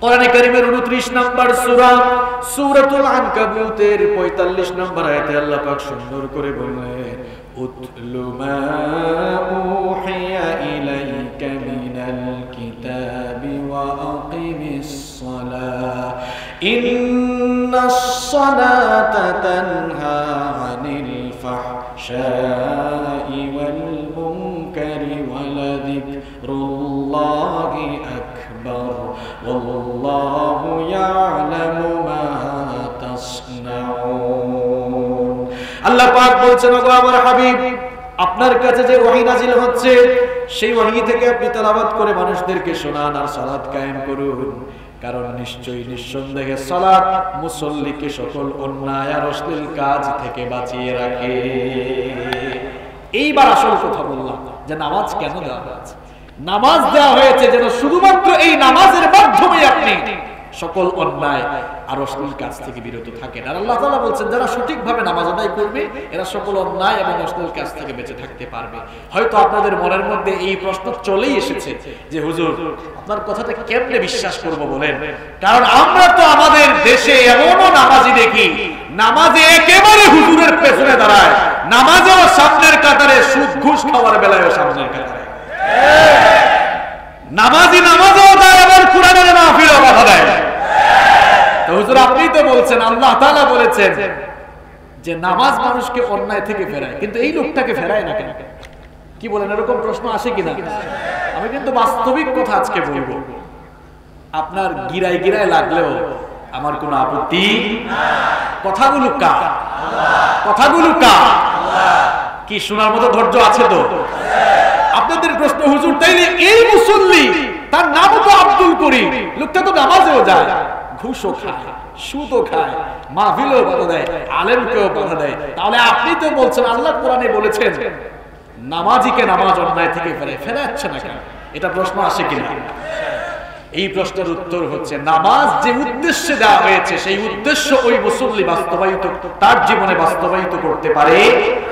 কোরআনে কারীমের 29 নম্বর সূরা সূরাতুল আনকাবুতের 45 নম্বর আয়াতে আল্লাহ পাক সুন্দর করে বললেন, উতলু মা উহিয়া ইলাইকা মিনাল কিতাবি ওয়া আকিমিস সালাহ ইন্নাস সালাতা তানহা আনিল ফাহশাই ওয়াল মুনকারি ওয়ালাযিকরুল্লাহি আকবার ওয়াল্লাহু ইয়ালামু মা তাসনাউন। আল্লাহ পাক বলছেন, ওগো আমার হাবিব, আপনার কাছে যে ওহী নাজিল হচ্ছে সেই ওহী থেকে আপনি তেলাওয়াত করে মানুষদেরকে শোনান আর সালাত কায়েম করুন। কারণ নিশ্চয়ই নিঃসন্দেহে সালাত মুসল্লিকে সকল অন্যায় আর অশ্লীল কাজ থেকে বাঁচিয়ে রাখে। এইবার আসল কথা বললাম যে নামাজ কেন দেওয়া হয়েছে। নামাজ দেওয়া হয়েছে যেন শুধুমাত্র এই নামাজের মাধ্যমে আপনি সকল অন্যায় আর অশ্লীল কাজ থেকে বিরত থাকেন। আর আল্লাহ তাআলা বলছেন, যারা সঠিকভাবে নামাজ আদায় করবে এরা সকল অন্যায় এবং অশ্লীল কাজ থেকে বেঁচে থাকতে পারবে। হয়তো আপনাদের মনের মধ্যে এই প্রশ্ন চলেই এসেছে যে হুজুর, আপনার কথাটা কেমনে বিশ্বাস করব বলেন? কারণ আমরা তো আমাদের দেশে এমনও নামাজি দেখি, নামাজে একেবারে হুজুরের পেছনে দাঁড়ায়, নামাজেও সামনের কাতারে, সুদ ঘুষ খাওয়ার বেলায়ও সামনের কাতারে, নামাজি নামাজও দেয়, আবার কোরআনের মাহফিলও বাধা দেয়। তো হুজুর, আপনি তো বলছেন, আল্লাহ তাআলা বলেছেন যে নামাজ মানুষকে অন্যায় থেকে ফেরায়, কিন্তু এই লোকটাকে ফেরায় না কেন? কি বলেন, এরকম প্রশ্ন আসে কিনা? আমি কিন্তু বাস্তবিক কথা আজকে বলবো। আপনার গিরায় গিরায় লাগলেও আমার কোনো আপত্তি নাই। কথাগুলো কার? কথাগুলো কার? কি শোনার মতো ধৈর্য আছে তো? আপনাদের প্রশ্ন, হুজুর তাইলে এই মুসল্লি তার নাম তো আব্দুল করি, লোকটা তো নামাজেও যায়, ঘুষও খায়, সুদও খায়, মাহফিলেও বাধা দেয়, আলেমকেও বাধা দেয়। তাহলে আপনি তো বলছেন, আল্লাহ কোরআনে বলেছেন নামাজিকে নামাজ অন্যায় থেকে ফেরাচ্ছে না কেন? এটা প্রশ্ন আসে কিনা? এই প্রশ্নের উত্তর হচ্ছে, নামাজ যে উদ্দেশ্যে দেওয়া হয়েছে সেই উদ্দেশ্য ওই মুসল্লি বাস্তবায়িত, তার জীবনে বাস্তবায়িত করতে পারে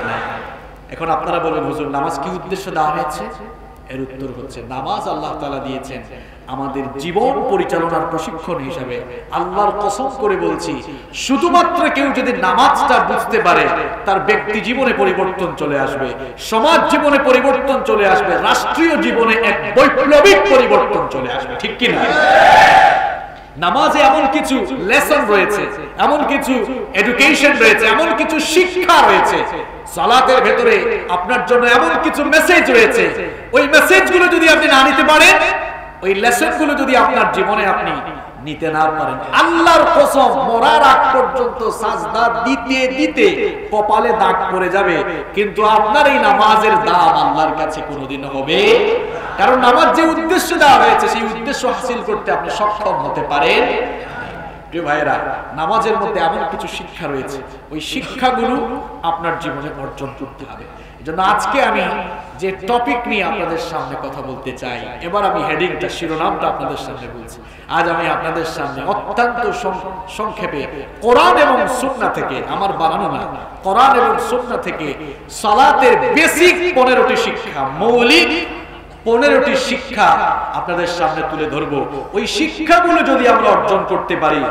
না। এখন আপনারা বলেন, হুজুর নামাজ কি উদ্দেশ্য দেওয়া হয়েছে? এর উত্তর হচ্ছে, নামাজ আল্লাহ তাআলা দিয়েছেন আমাদের জীবন পরিচালনার প্রশিক্ষণ হিসাবে। আল্লাহর কসম করে বলছি, শুধুমাত্র কেউ যদি নামাজটা বুঝতে পারে, তার ব্যক্তি জীবনে পরিবর্তন চলে আসবে, সমাজ জীবনে পরিবর্তন চলে আসবে, রাষ্ট্রীয় জীবনে এক বৈপ্লবিক পরিবর্তন চলে আসবে। ঠিক কি না? নামাজে এমন কিছু লেসন রয়েছে, এমন কিছু এডুকেশন রয়েছে, এমন কিছু শিক্ষা রয়েছে, সালাতের ভেতরে আপনার জন্য এমন কিছু মেসেজ রয়েছে। ওই মেসেজগুলো যদি আপনি না নিতে পারেন, ওই লেসনগুলো যদি আপনার জীবনে আপনি নিতে না পারেন, আল্লাহর কসম মরার আগ পর্যন্ত সাজদা দিতে দিতে কপালে দাগ পড়ে যাবে, কিন্তু আপনার এই নামাজের দাম আল্লাহর কাছে কোনোদিন হবে। কারণ নামাজ যে উদ্দেশ্য দেওয়া হয়েছে, সেই উদ্দেশ্য হাসিল করতে আপনি সক্ষম হতে পারেন। প্রিয় ভাইয়েরা, নামাজের মধ্যে এমন কিছু শিক্ষা রয়েছে, ওই শিক্ষাগুলো আপনার জীবনে অর্জন করতে হবে। এজন্য আজকে আমি যে টপিক নিয়ে আপনাদের সামনে কথা বলতে চাই, এবার আমি হেডিংটা, শিরোনামটা আপনাদের সামনে বলছি। আজ আমি আপনাদের সামনে অত্যন্ত সংক্ষেপে কোরআন এবং সুন্নাহ থেকে, আমার বানানো না, কোরআন এবং সুন্নাহ থেকে সালাতের বেসিক 15টি শিক্ষা, মৌলিক 15টি শিক্ষা আপনাদের সামনে তুলে ধরব। ওই শিক্ষাগুলো যদি আমরা অর্জন করতে পারি,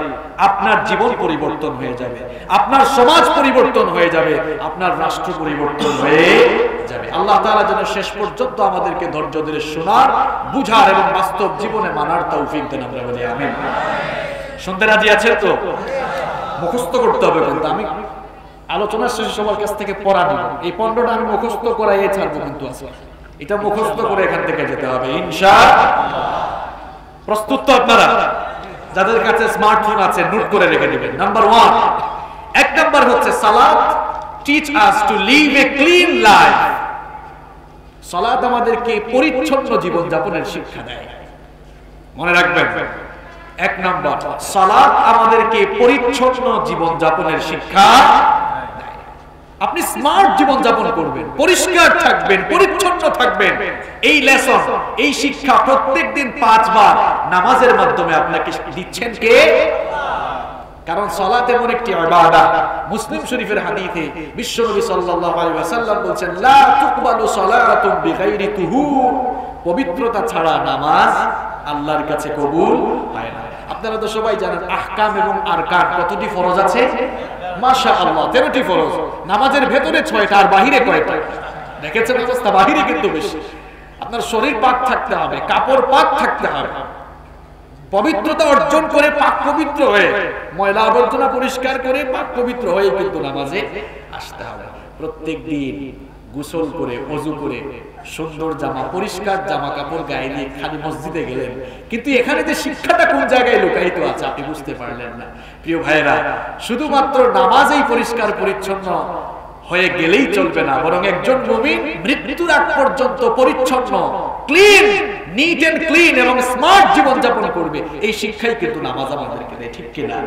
আপনার জীবন পরিবর্তন হয়ে যাবে, আপনার সমাজ পরিবর্তন হয়ে যাবে, আপনার রাষ্ট্র পরিবর্তন হয়ে যাবে। আল্লাহ তাআলা যেন শেষ পর্যন্ত আমাদেরকে ধৈর্য ধরে শোনার, বুঝার এবং বাস্তব জীবনে মানার তৌফিক দেন। আমরা বলি আমিন। শুনতে রাজি আছেন তো? মুখস্থ করতে হবে, কিন্তু আমি আলোচনা শেষে সবার কাছ থেকে পড়া নিব। এই 15টা আমি মুখস্থ করাই ছাড়বো, কিন্তু আছে এটা মুখস্থ করে এখান থেকে যেতে হবে ইনশাআল্লাহ। প্রস্তুত তো আপনারা? যাদের কাছে স্মার্টফোন আছে নোট করে রেখে দিবেন। নাম্বার 1, 1 নাম্বার হচ্ছে সালাত teach us to live a clean life. সালাত আমাদেরকে পরিচ্ছন্ন জীবন যাপনের শিক্ষা দেয়। মনে রাখবেন, 1 নাম্বার, সালাত আমাদেরকে পরিচ্ছন্ন জীবন যাপনের শিক্ষা। আপনি স্মার্ট জীবন যাপন করবেন, পরিষ্কার থাকবেন, পরিচ্ছন্ন থাকবেন, এই লেসন, এই শিক্ষা প্রত্যেকদিন 5 বার নামাজের মাধ্যমে আপনাকে দিচ্ছেন কে? কারণ সালাত এমন একটি ইবাদত। মুসলিম শরীফের হাদিসে বিশ্বনবী সাল্লাল্লাহু আলাইহি ওয়াসাল্লাম বলেন, লা তুকবালু সালাতুন বিগাইরি তুহুর, পবিত্রতা ছাড়া নামাজ আল্লাহর কাছে কবুল হয় না। আপনারা তো সবাই জানেন আহকাম এবং আরকান কতটি ফরজ আছে? মাশাআল্লাহ 13টি ফরজ। নামাজের ভেতরে 6টা, আর বাহিরে কয়টা? দেখেছেন অবস্থা? বাহিরে কিন্তু বেশি। আপনার শরীর পাক থাকতে হবে, কাপড় পাক থাকতে হবে, পবিত্রতা অর্জন করে পাক পবিত্র হয়ে, ময়লা আবর্জনা পরিষ্কার করে পাক পবিত্র হয়ে কিন্তু নামাজে আসতে হবে। প্রত্যেকদিন গোসল করে, ওযু করে, সুন্দর জামা, পরিষ্কার জামা কাপড় গায়ে দিয়ে খালি মসজিদে গেলেন, কিন্তু এখানে যে শিক্ষাটা কোন জায়গায় লুকায়িত আছে আপনি বুঝতে পারলেন না। প্রিয় ভাইরা, শুধুমাত্র নামাজেই পরিষ্কার পরিচ্ছন্ন হয়ে গেলেই চলবে না, বরং একজন মুমিন মৃত্যুর আগ পর্যন্ত পরিচ্ছন্ন, ক্লিন, নিট এন্ড ক্লিন এবং স্মার্ট জীবন যাপন করবে। এই শিক্ষাই কিন্তু নামাজ আমাদেরকে দেয়। ঠিক কি না?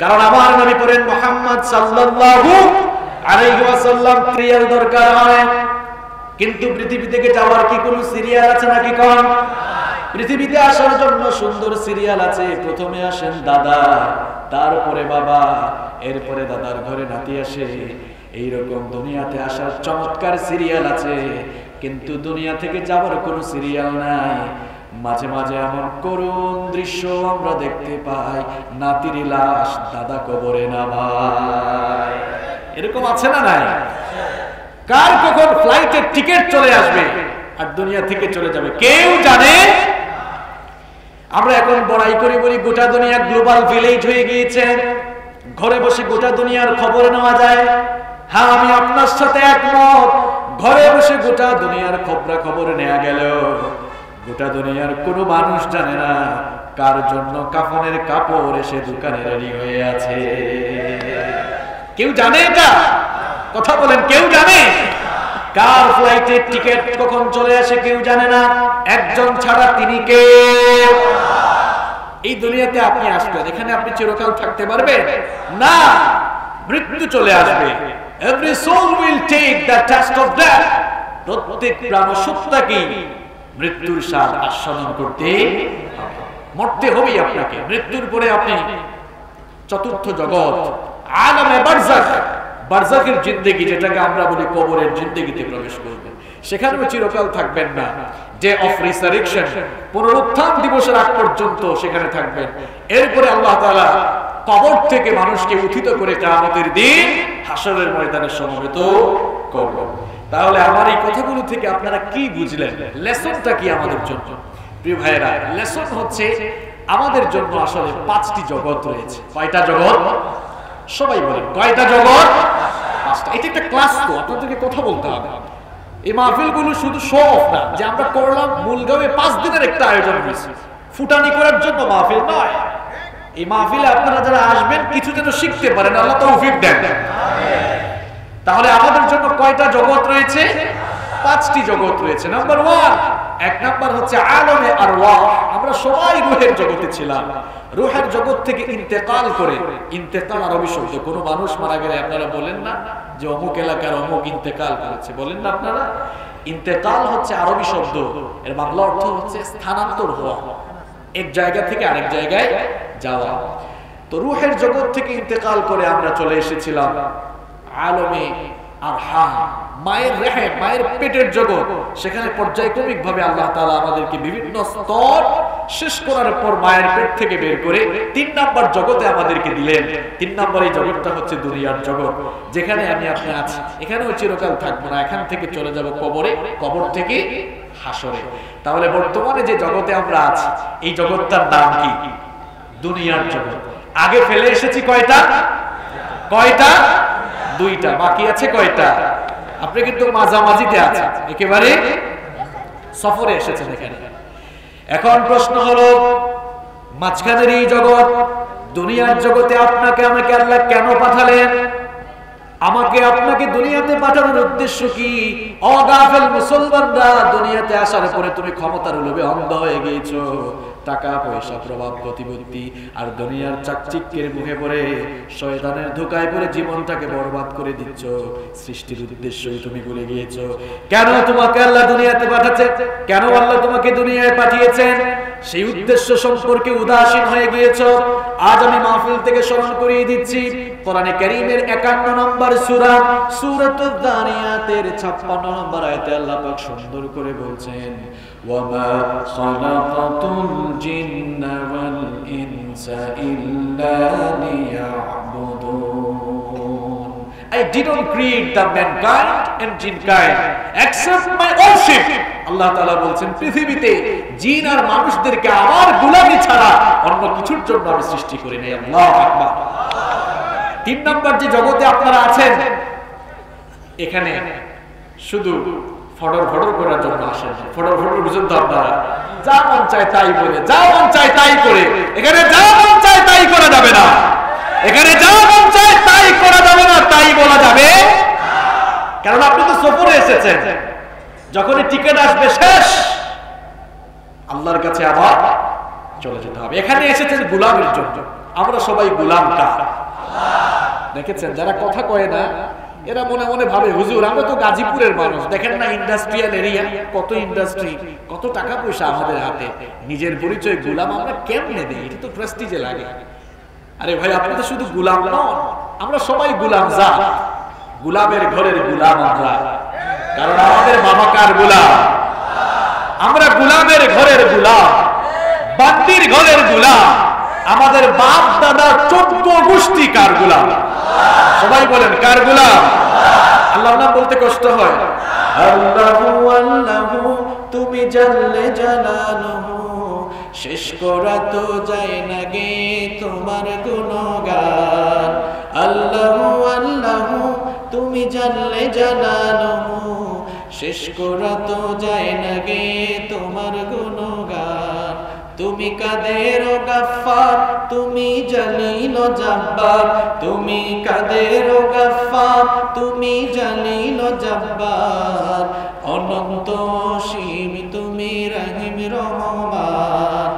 কারণ আমার নবী করেন মুহাম্মদ সাল্লাল্লাহু আলাইহি ওয়াসাল্লাম, ক্রিয়ার দরকার হয়, কিন্তু পৃথিবী থেকে যাওয়ার কি কোনো সিরিয়াল আছে নাকি? কোন পৃথিবীতে আসার জন্য সুন্দর সিরিয়াল আছে। প্রথমে আসেন দাদা, তারপরে বাবা, এরপরে দাদার ঘরে নাতি আসে। এইরকম দুনিয়াতে আসার চমৎকার সিরিয়াল আছে, কিন্তু দুনিয়া থেকে যাওয়ার কোনো সিরিয়াল নাই। মাঝে মাঝে এমন করুণ দৃশ্য আমরা দেখতে পাই, নাতির লাশ দাদা কবরে নামায়। এরকম আছে না নাই? কার কখন ফ্লাইটের টিকিট চলে আসবে আর দুনিয়া থেকে চলে যাবে কেউ জানে। আমরা এখন বড়াই করি, বলি গোটা দুনিয়া গ্লোবাল ভিলেজ হয়ে গিয়েছে, ঘরে বসে গোটা দুনিয়ার খবর নেওয়া যায়। হ্যাঁ, আমি আপনার সাথে একমত, ঘরে বসে গোটা দুনিয়ার খবর নেওয়া গেল, গোটা দুনিয়ার কোনো মানুষ জানে না কার জন্য কাফনের কাপড় এসে দোকানে রেডি হয়ে আছে। কেউ জানে এটা? কথা বলেন, কেউ জানে? কার ফ্লাইটের টিকিট কখন চলে আসে কেউ জানে না, একজন ছাড়া তিনি কে? এই দুনিয়াতে আপনি আসবেন, এখানে আপনি চিরকাল থাকতে পারবেন না, মৃত্যু চলে আসবে। Every soul will take the test of death. প্রত্যেক প্রাণসত্তাকে মৃত্যুর স্বাদ আস্বাদন করতে মরতে হবে আপনাকে। মৃত্যুর পরে আপনি চতুর্থ জগৎ আলামে বারজাখ, বারজাখের জিন্দেগি যেটাকে আমরা বলি কবরের জিন্দেগিতে প্রবেশ করবেন। সেখানেও চিরকাল থাকবেন না, ডে অফ রিসারেকশন, পুনরুত্থান দিবসের আগ পর্যন্ত সেখানে থাকবেন। এরপরে আল্লাহ তাআলা কবর থেকে মানুষকে উত্থিত করে কিয়ামতের দিন হাসরের ময়দানে সমবেত করবেন। তাহলে আমার এই কথাগুলো থেকে আপনারা কি বুঝলেন? লেসনটা কি আমাদের জন্য? প্রিয় ভাইরা, লেসন হচ্ছে আমাদের জন্য আসলে 5টি জগৎ রয়েছে। কয়টা জগৎ? সবাই বলেন কয়টা জগৎ? 5টা। এটা একটা ক্লাস, তো আপনাদেরকে কথা বলতে হবে। এই মাহফিলগুলো শুধু শো অফ না, যে আমরা করলাম মূলগাঁওয়ে 5 দিনের একটা আয়োজন হয়েছে, ফুটানি করার জন্য মাহফিল নয়। এই মাহফিলে আপনারা যারা আসবেন কিছু যেন শিখতে পারেন, আল্লাহ তৌফিক দেন। তাহলে আমাদের জন্য কয়টা জগৎ রয়েছে? 5টি জগৎ রয়েছে। নাম্বার 1, এক নাম্বার হচ্ছে আলমে আরওয়াহ। আমরা সবাই রূহের জগতে ছিলাম। রূহের জগৎ থেকে ইন্তেকাল করে, ইন্তেকাল আরবি শব্দ। কোনো মানুষ মারা গেলে আপনারা বলেন না যে অমুক এলাকার অমুক ইন্তেকাল করেছে, বলেন না আপনারা? ইন্তেকাল হচ্ছে আরবি শব্দ, এর বাংলা অর্থ হচ্ছে স্থানান্তর হওয়া, এক জায়গা থেকে আরেক জায়গায় যাওয়া। তো রূহের জগৎ থেকে ইন্তেকাল করে আমরা চলে এসেছিলাম আলমে আরহাম, মায়ের রেহেম, মায়ের পেটের জগৎ। সেখানে পর্যায়ক্রমিক ভাবে আল্লাহ তাআলা আমাদেরকে বিভিন্ন স্তর শেষ করার পর মায়ের পেট থেকে বের করে 3 নাম্বার জগতে আমাদেরকে দিলেন। 3 নাম্বার এই জগৎটা হচ্ছে দুনিয়ার জগৎ, যেখানে আমি আপনি আছি। এখানেও চিরকাল থাকবো না, এখান থেকে চলে যাব কবরে, কবর থেকে হাসরে। তাহলে বর্তমানে যে জগতে আমরা আছি, এই জগৎটার নাম কি? দুনিয়ার জগৎ। আগে ফেলে এসেছি কয়টা? কয়টা? 2টা। বাকি আছে কয়টা? আপনি কিন্তু মাঝামাঝিতে আছেন, একেবারে সফরে এসেছেন এখানে। এখন প্রশ্ন হলো, মাঝখানের এই জগৎ, দুনিয়ার জগতে আপনাকে আমাকে আল্লাহ কেন পাঠালেন? আমাকে আপনাকে দুনিয়াতে পাঠানোর উদ্দেশ্য কি? অগাফেল মুসলমানরা, দুনিয়াতে আসার পরে তুমি ক্ষমতার লোভে অন্ধ হয়ে গিয়েছো, টাকা পয়সা প্রভাব প্রতিপত্তি আর দুনিয়ার চাকচিক্যের মুখে পড়ে শয়তানের ধোঁকায় পড়ে জীবনটাকে বরবাদ করে দিচ্ছ। সৃষ্টির উদ্দেশ্যই তুমি ভুলে গিয়েছো। কেন তোমাকে আল্লাহ দুনিয়াতে পাঠাচ্ছেন? কেন আল্লাহ তোমাকে দুনিয়ায় পাঠিয়েছেন? সেই উদ্দেশ্য সম্পর্কে উদাসীন হয়ে গিয়েছো। আজ আমি মাহফিল থেকে স্মরণ করিয়ে দিচ্ছি, কোরআনে কারীমের 51 নম্বর সূরা, সূরাতুদ দারিয়াতের 56 নম্বর আয়াতে আল্লাহ পাক সুন্দর করে বলছেন, ওয়ামা খালাকাতুল জিন্না ওয়াল ইনসা ইল্লা লিয়াবুদুন। I didn't create the mankind and jinkind except my worship. আল্লাহ তাআলা বলছেন, পৃথিবীতে জিন আর মানুষদেরকে আমার গোলামি ছাড়া অন্য কিছুর জন্য আমি সৃষ্টি করি নাই। আল্লাহু আকবার। 3 নম্বর যে জগতে আপনারা আছেন, এখানে শুধু ফডর ফডর করার জন্য আসেন। ফডর ফডর বুঝুন তো আপনারা, যা মন চায় তাই বলে, যা মন চায় তাই করে। এখানে যা মন চায় তাই করা যাবে না, এখানে যা মন চায় তাই করা যাবে না, তাই বলা যাবে। কারণ আপনি তো সফরে এসেছেন, যখনই টিকিট আসবে শেষ, আল্লাহর কাছে আবার চলে যেতে হবে। এখানে এসেছেন গোলামের জন্য। আমরা সবাই গোলাম কার? দেখেছেন, যারা কথা কয় না এরা মনে মনে ভাবে, হুজুর আমরা তো গাজীপুরের মানুষ, দেখেন না ইন্ডাস্ট্রিয়াল এরিয়া, কত ইন্ডাস্ট্রি, কত টাকা পয়সা আমাদের হাতে, নিজের পরিচয় গোলাম আমরা কেমনে দেই? এটা তো প্রেস্টিজে লাগে। আরে ভাই, আপনি তো শুধু গোলাম নন, আমরা সবাই গোলাম জাত, গোলামের ঘরের গোলাম আমরা। কারণ আমাদের বাবা কার গোলাম? আমরা গোলামের ঘরের গোলাম, বান্দির ঘরের গোলাম। আমাদের বাপ দাদা 14 গোষ্ঠী কার গোলাম? সবাই বলেন কার গোলাম? আল্লাহর নাম বলতে কষ্ট হয়। আল্লাহু আল্লাহু তুমি জাল্লে জালালুহু, শেষ করা তো যায় না গে তোমার গুণগান। আল্লাহু আল্লাহু তুমি জাল্লে জালালুহু, শেষ করা তো যায় না গে তোমার গুণগান। তুমি কাদের ও গাফফার তুমি জলিল ও জব্বার তুমি কাদের ও গাফফার তুমি জলিল ও জব্বার অনন্ত অসীম তুমি রহিম রহমান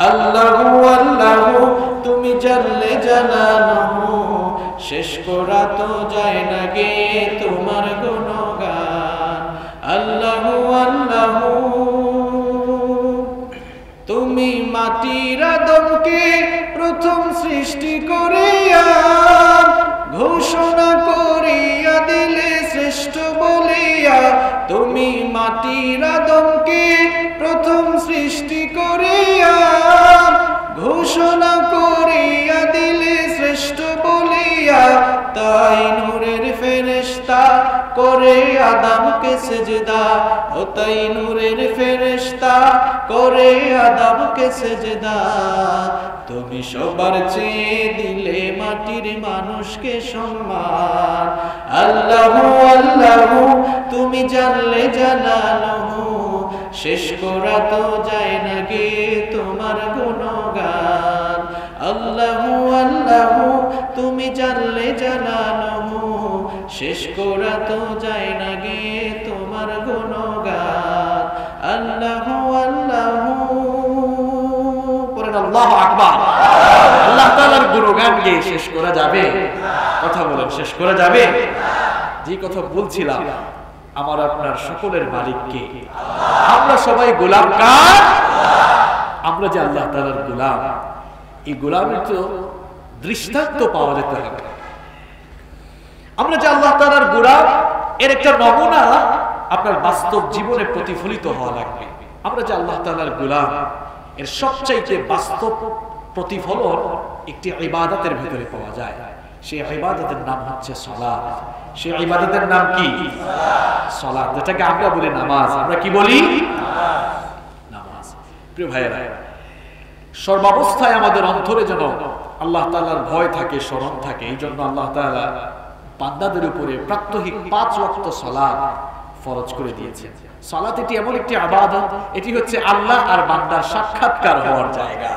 আল্লাহু আল্লাহু তুমি জাল্লে জালালুহু শেষ করা তো যায় না গে তোমার গুণগান আল্লাহু আল্লাহু তুমি মাটির আদমকে প্রথম সৃষ্টি করিয়া ঘোষণা করিয়া দিলে শ্রেষ্ঠ বলিয়া তুমি মাটির আদমকে প্রথম সৃষ্টি করিয়া ঘোষণা করিয়া দিলে শ্রেষ্ঠ বলিয়া তাই নূরের ফেরেশতা করে আদমকে সেজদা ও তাই নূরের ফেরেশতা করে আদমকে সেজদা তুমি সবার চেয়ে দিলে মাটির মানুষকে সম্মান আল্লাহু আল্লাহু তুমি জাল্লে জালালুহু শেষ করা তো যায় না গে তোমার গুণগান আল্লাহু আল্লাহু তুমি জাল্লে জালালুহু শেষ করা তো যায় না গে তোমার গুণগান আল্লাহু আল্লাহু পড়েন আল্লাহু আকবার আল্লাহ তাআলার গুণগান গেয়ে শেষ করা যাবে কথা বলেন শেষ করা যাবে যে কথা বলছিলাম আমার আপনার সকলের মালিক কে আমরা সবাই গোলাম কার আমরা যে আল্লাহ তাআলার গোলাম এই গোলামের তো দৃষ্টান্ত পাওয়া যেতে হবে আমরা যে আল্লাহ তাআলার গোলাম এর একটা নমুনা আপনার বাস্তব জীবনে প্রতিফলিত হওয়া লাগবে আমরা যে আল্লাহ তাআলার গোলাম এর সবচাইতে বাস্তব প্রতিফলন একটি ইবাদতের ভিতরে পাওয়া যায় সেই ইবাদতের নাম হচ্ছে সালাত সেই ইবাদতের নাম কি সালাত যেটাকে আমরা বলি নামাজ আমরা কি বলি নামাজ প্রিয় ভাইরা সর্বাবস্থায় আমাদের অন্তরে যেন আল্লাহ তাআলার ভয় থাকে শরণ থাকে এইজন্য আল্লাহ তাআলা বান্দাদের উপরে প্রাত্যহিক 5 ওয়াক্ত সালাত ফরজ করে দিয়েছেন সালাত এটি এমন একটি ইবাদত এটি হচ্ছে আল্লাহ আর বান্দার সাক্ষাৎকার হওয়ার জায়গা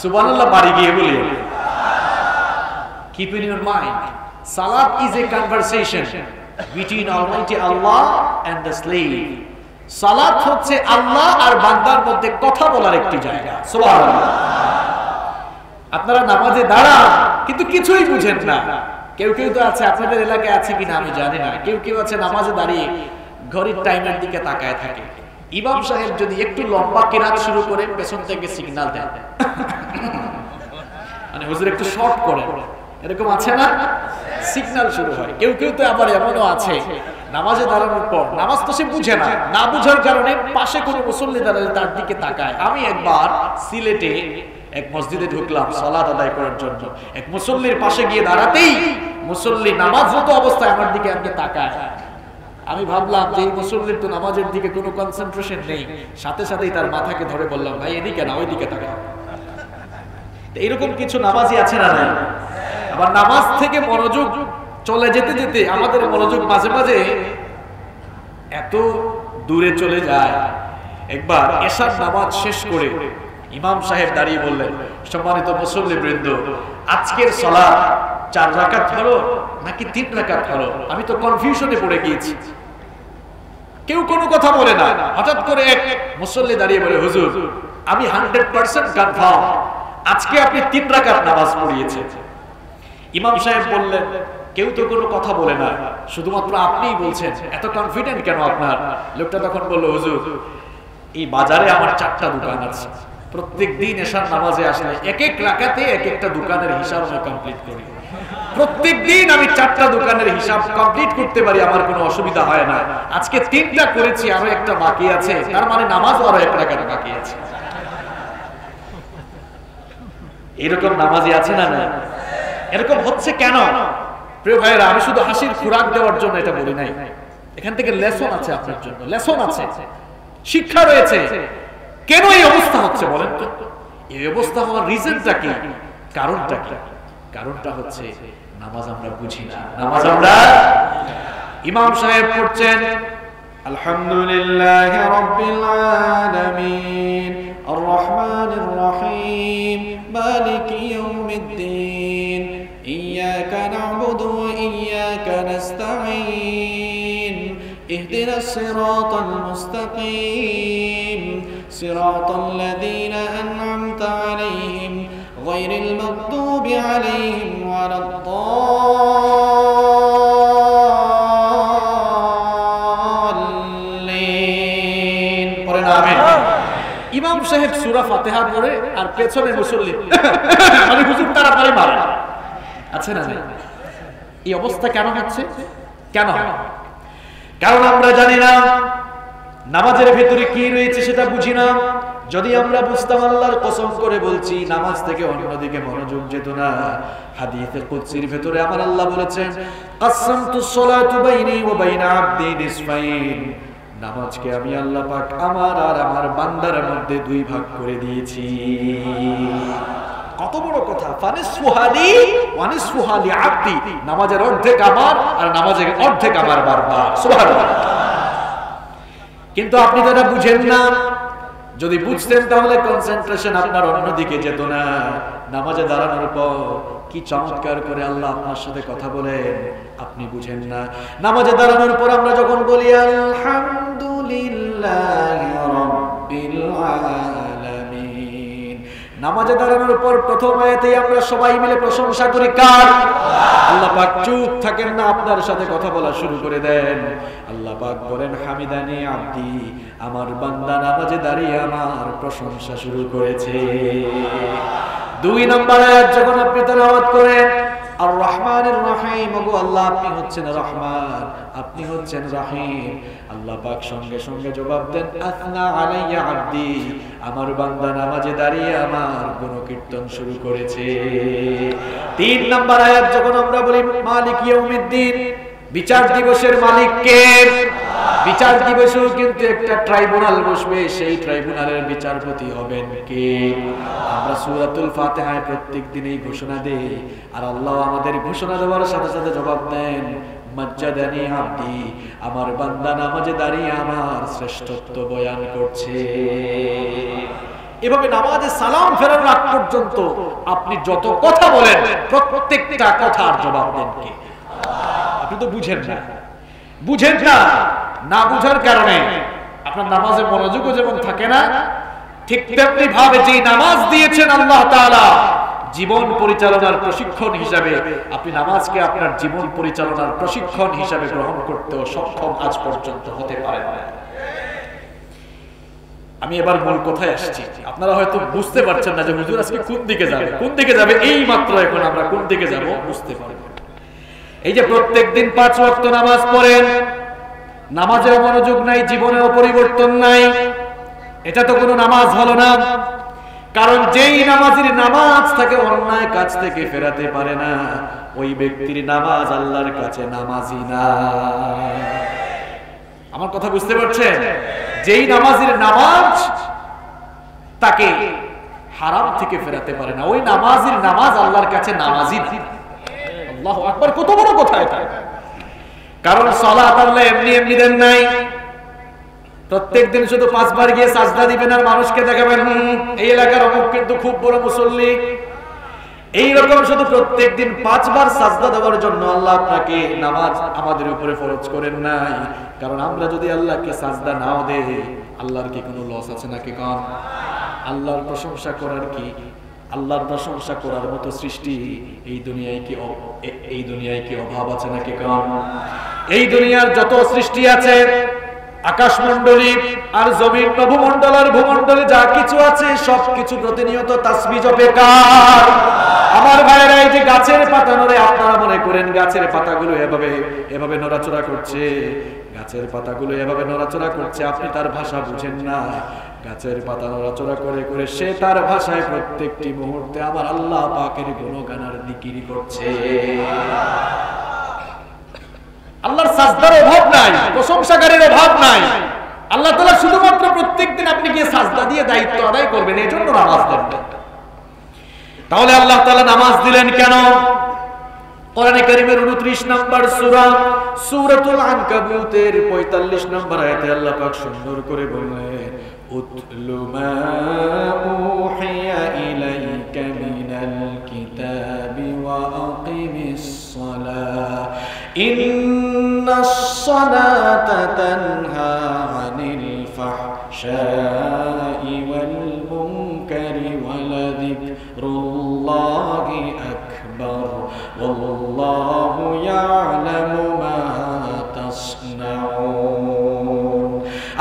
সুবহানাল্লাহ বাড়ি গিয়ে বলি keep in your mind salat is a conversation between almighty Allah and the slave salat হচ্ছে আল্লাহ আর বান্দার মধ্যে কথা বলার একটি জায়গা সুবহানাল্লাহ আপনারা নামাজে দাঁড়ান কিন্তু কিছুই বুঝেন না কেউ কেউ তো আছে আপনাদের এলাকায় আছে কিনা আমি জানি না কেউ কেউ আছে নামাজে দাঁড়িয়ে ঘড়ির টাইমের দিকে তাকায় থাকে ইমাম সাহেব যদি একটু লম্বা কিরাত শুরু করে পেছন থেকে সিগন্যাল দেন মানে হুজুর একটু শর্ট করে এরকম আছে না সিগন্যাল শুরু হয় কেউ কেউ তো আবার এমনও আছে নামাজে দাঁড়ানোর পর নামাজ তো সে বুঝে না বুঝার কারণে পাশে কোনো মুসল্লি দাঁড়ালে তার দিকে তাকায় আমি একবার সিলেটে এক মসজিদে ঢুকলাম সালাত আদায় করার জন্য এক মুসল্লির পাশে গিয়ে দাঁড়াতেই মুসল্লি নামাজরত অবস্থায় আমার দিকে আমাকে তাকায় আমি ভাবলাম যে এই মুসল্লির তো নামাজের দিকে কোনো কনসেন্ট্রেশন নেই সাথে সাথেই তার মাথাকে ধরে বললাম ভাই এদিকে না ওইদিকে তাকাও এইরকম কিছু নামাজি আছে না নাই আবার নামাজ থেকে মনোযোগ চলে যেতে যেতে আমাদের মনোযোগ মাঝে মাঝে এত দূরে চলে যায় একবার এশার নামাজ শেষ করে ইমাম সাহেব দাঁড়িয়ে বললেন সম্মানিত মুসল্লিবৃন্দ আজকের সালাত 4 রাকাত হলো নাকি 3 রাকাত হলো আমি তো কনফিউশনে পড়ে গিয়েছি কেউ কোনো কথা বলে না হঠাৎ করে এক মুসল্লি দাঁড়িয়ে বলে হুজুর আমি 100% কনফার্ম আজকে আপনি 3 রাকাত নামাজ পড়িয়েছেন ইমাম সাহেব বললেন কেউ তো কোনো কথা বলে না শুধুমাত্র আপনিই বলছেন এত কনফিডেন্ট কেন আপনার লোকটা তখন বলল হুজুর এই বাজারে আমার 4টা দোকান আছে প্রত্যেকদিন এশার নামাজে আসলে এক এক রাকাতে এক একটা দোকানের হিসাব আমি কমপ্লিট করি প্রত্যেকদিন আমি 4টা দোকানের হিসাব কমপ্লিট করতে পারি আমার কোনো অসুবিধা হয় না আজকে 3টা করেছি আরো একটা বাকি আছে তার মানে নামাজও আরো 1 রাকাত বাকি আছে এরকম নামাজি আছে না না এরকম হচ্ছে কেন প্রিয় ভাইরা আমি শুধু হাসির খোরাক দেওয়ার জন্য এটা বলি নাই এখান থেকে লেসন আছে আপনার জন্য লেসন আছে শিক্ষা রয়েছে কেন এই অবস্থা হচ্ছে বলেন তো এই অবস্থা হওয়ার রিজনটা কি কারণটা কি কারণটা হচ্ছে নামাজ আমরা বুঝি না নামাজ আমরা ইমাম সাহেব পড়ছেন আলহামদুলিল্লাহি রাব্বিল আলামিন আর ইয়াউমিদ্দিন ইয়্যাকা না'বুদু ওয়া ইয়্যাকা নাস্তাঈন ইহদিনাস সিরাতাল মুস্তাকিম সিরাতাল লাযীনা আন'আমতা আলাইহিম গায়রিল মাগদুবি আলাইহিম ওয়ালাদ-দাল্লিন। পড়েন আমিন। ইমাম সাহেব সূরা ফাতিহা পড়ে আর পেছনে মুসল্লি মানে হুজুর তাড়াতাড়ি মারে আছে না? এই অবস্থা কেন হচ্ছে? কেন? কারণ আমরা জানি না নামাজের ভেতরে কি রয়েছে, সেটা বুঝি না। যদি আমরা বুঝতাম, আল্লাহর কসম করে বলছি, নামাজ থেকে অন্যদিকে মনোযোগ যেত না। হাদিসে কুদসির ভেতরে আমার আল্লাহ বলেছেন, কাসসামতুস সালাতু বাইনি ওয়া বাইনা আবদি নিসফাইন, নামাজকে আমি আল্লাহ পাক আমার আর আমার বান্দার মধ্যে দুই ভাগ করে দিয়েছি। কত বড় কথা! ফানিসফুহালি ওয়া নিসফুহালি আবদি, নামাজের অর্ধেক আমার আর নামাজের অর্ধেক আমার বান্দা। সুবহানাল্লাহ। কিন্তু আপনি তো এটা বুঝেন না। যদি বুঝতেন তাহলে কনসেন্ট্রেশন আপনার অন্যদিকে যেত না। নামাজে দাঁড়ানোর পর কি চমৎকার করে আল্লাহ আপনার সাথে কথা বলেন, আপনি বুঝেন না। নামাজে দাঁড়ানোর পর আমরা যখন বলি আলহামদুলিল্লাহি রাব্বিল আলামিন, নামাজে দাঁড়ানোর পর প্রথম আয়াতেই আমরা সবাই মিলে প্রশংসা করি কার? আল্লাহ পাক চুপ থাকেন না, আপনার সাথে কথা বলা শুরু করে দেন। আল্লাহ পাক বলেন, হামিদানি আব্দি, আমার বান্দা নামাজে দাঁড়িয়ে আমার প্রশংসা শুরু করেছে। দুই নম্বর আয়াত যখন আপনি তেলাওয়াত করেন, আর রহমানির রহিম, ওগো আল্লাহ আপনি হচ্ছেন রহমান, আপনি হচ্ছেন রহিম, আল্লাহ পাক সঙ্গে সঙ্গে জবাব দেন, আসনা আলাইয়া আব্দি, আমার বান্দা নামাজে দাঁড়িয়ে আমার গুণকীর্তন শুরু করেছে। তিন নম্বর আয়াত যখন আমরা বলি মালিক ইয়াউমিদ্দিন, বিচার দিবসের মালিক কে? বিচার দিবসেও কিন্তু একটা ট্রাইব্যুনাল বসবে, সেই ট্রাইব্যুনালের বিচারপতি হবেন কে? আমরা সূরাতুল ফাতিহায় প্রত্যেকদিন এই ঘোষণা দেই, আর আল্লাহ আমাদের ঘোষণা দেওয়ার সাথে সাথে জবাব দেন, মাজ্জাদানি আব্দি, আমার বান্দা নামাজে দাঁড়িয়ে আমার শ্রেষ্ঠত্ব বয়ান করছে। এভাবে নামাজে সালাম ফেরানোর আগ পর্যন্ত আপনি যত কথা বলেন প্রত্যেকটা কথার জবাব দেন কে? আপনি তো বুঝেন না। বুঝেন না, না বুঝার কারণে আপনার নামাজের মনোযোগও যেমন থাকে না, ঠিক তেমনি ভাবে যে নামাজ দিয়েছেন আল্লাহ তাআলা জীবন পরিচালনার প্রশিক্ষণ হিসাবে, আপনি নামাজকে আপনার জীবন পরিচালনার প্রশিক্ষণ হিসাবে গ্রহণ করতেও সক্ষম আজ পর্যন্ত হতে পারেন না। আমি এবার মূল কথায় আসছি। আপনারা হয়তো বুঝতে পারছেন না যে হুজুর আজকে কোন দিকে যাবে, কোন দিকে যাবে, এই মাত্র এখন আমরা কোন দিকে যাব বুঝতে পারব। এই যে প্রত্যেকদিন 5 ওয়াক্ত নামাজ পড়েন, নামাজেও মনোযোগ নাই, জীবনেও পরিবর্তন নাই, এটা তো কোনো নামাজ হলো না। কারণ যেই নামাজের নামাজ তাকে অন্যায় কাজ থেকে ফেরাতে পারে না, ওই ব্যক্তির নামাজ আল্লাহর কাছে নামাজই না। আমার কথা বুঝতে পারছেন? যেই নামাজের নামাজ তাকে হারাম থেকে ফেরাতে পারে না, ওই নামাজের নামাজ আল্লাহর কাছে নামাজই না। আল্লাহু আকবার! কত বড় কথা এটা! কারণ সালাত আল্লাহ এমনি এমনি দেন নাই। প্রত্যেকদিন শুধু 5 বার গিয়ে সাজদা দিবেন আর মানুষকে দেখাবেন এই এলাকার অমুক কিন্তু খুব বড় মুসল্লি, এইরকম শুধু প্রত্যেকদিন 5 বার সাজদা দেওয়ার জন্য আল্লাহ আপনাকে নামাজ আমাদের উপরে ফরজ করেন নাই। কারণ আমরা যদি আল্লাহকে সাজদা নাও দেই, আল্লাহর কি কোনো লস আছে নাকি? কম। আল্লাহর প্রশংসা করার কি, আল্লাহর প্রশংসা করার মতো সৃষ্টি এই দুনিয়ায় কি অভাব আছে নাকি? কম। এই দুনিয়ার যত সৃষ্টি আছে, আকাশমণ্ডলী আর জমিন, নভমণ্ডল আর ভূমণ্ডলে যা কিছু আছে, সবকিছু প্রতিনিয়ত তাসবিহ জপে কার? আমার ভাইয়েরা, এই যে গাছের পাতা নড়ে, আপনারা মনে করেন গাছের পাতাগুলো এভাবে নড়াচড়া করছে, গাছের পাতাগুলো এভাবে নড়াচড়া করছে, আপনি তার ভাষা বুঝেন না। গাছের পাতা নড়াচড়া করে করে সে তার ভাষায় প্রত্যেকটি মুহূর্তে আমার আল্লাহ পাকের গুণগান আর জিকির করছে। আল্লাহর সাজদার অভাব নাই, প্রশংসাকারীর অভাব নাই। আল্লাহ তাআলা শুধুমাত্র প্রত্যেকদিন আপনি গিয়ে সাজদা দিয়ে দায়িত্ব আদায় করবেন, এই জন্য নামাজ দেন। তাহলে আল্লাহ তাআলা নামাজ দিলেন কেন? কোরআনে কারীমের 29 নম্বর সূরা, সূরাতুল আনকাবুতের 45 নম্বর আয়াতে আল্লাহ পাক সুন্দর করে বললেন, উতলু মা উহিয়া ইলাইকা মিনা الكتاب وأقم الصلاة إن الصلاة تنهى عن الفحشاء والمنكر ولذكر الله أكبر والله يعلم ما تصنعون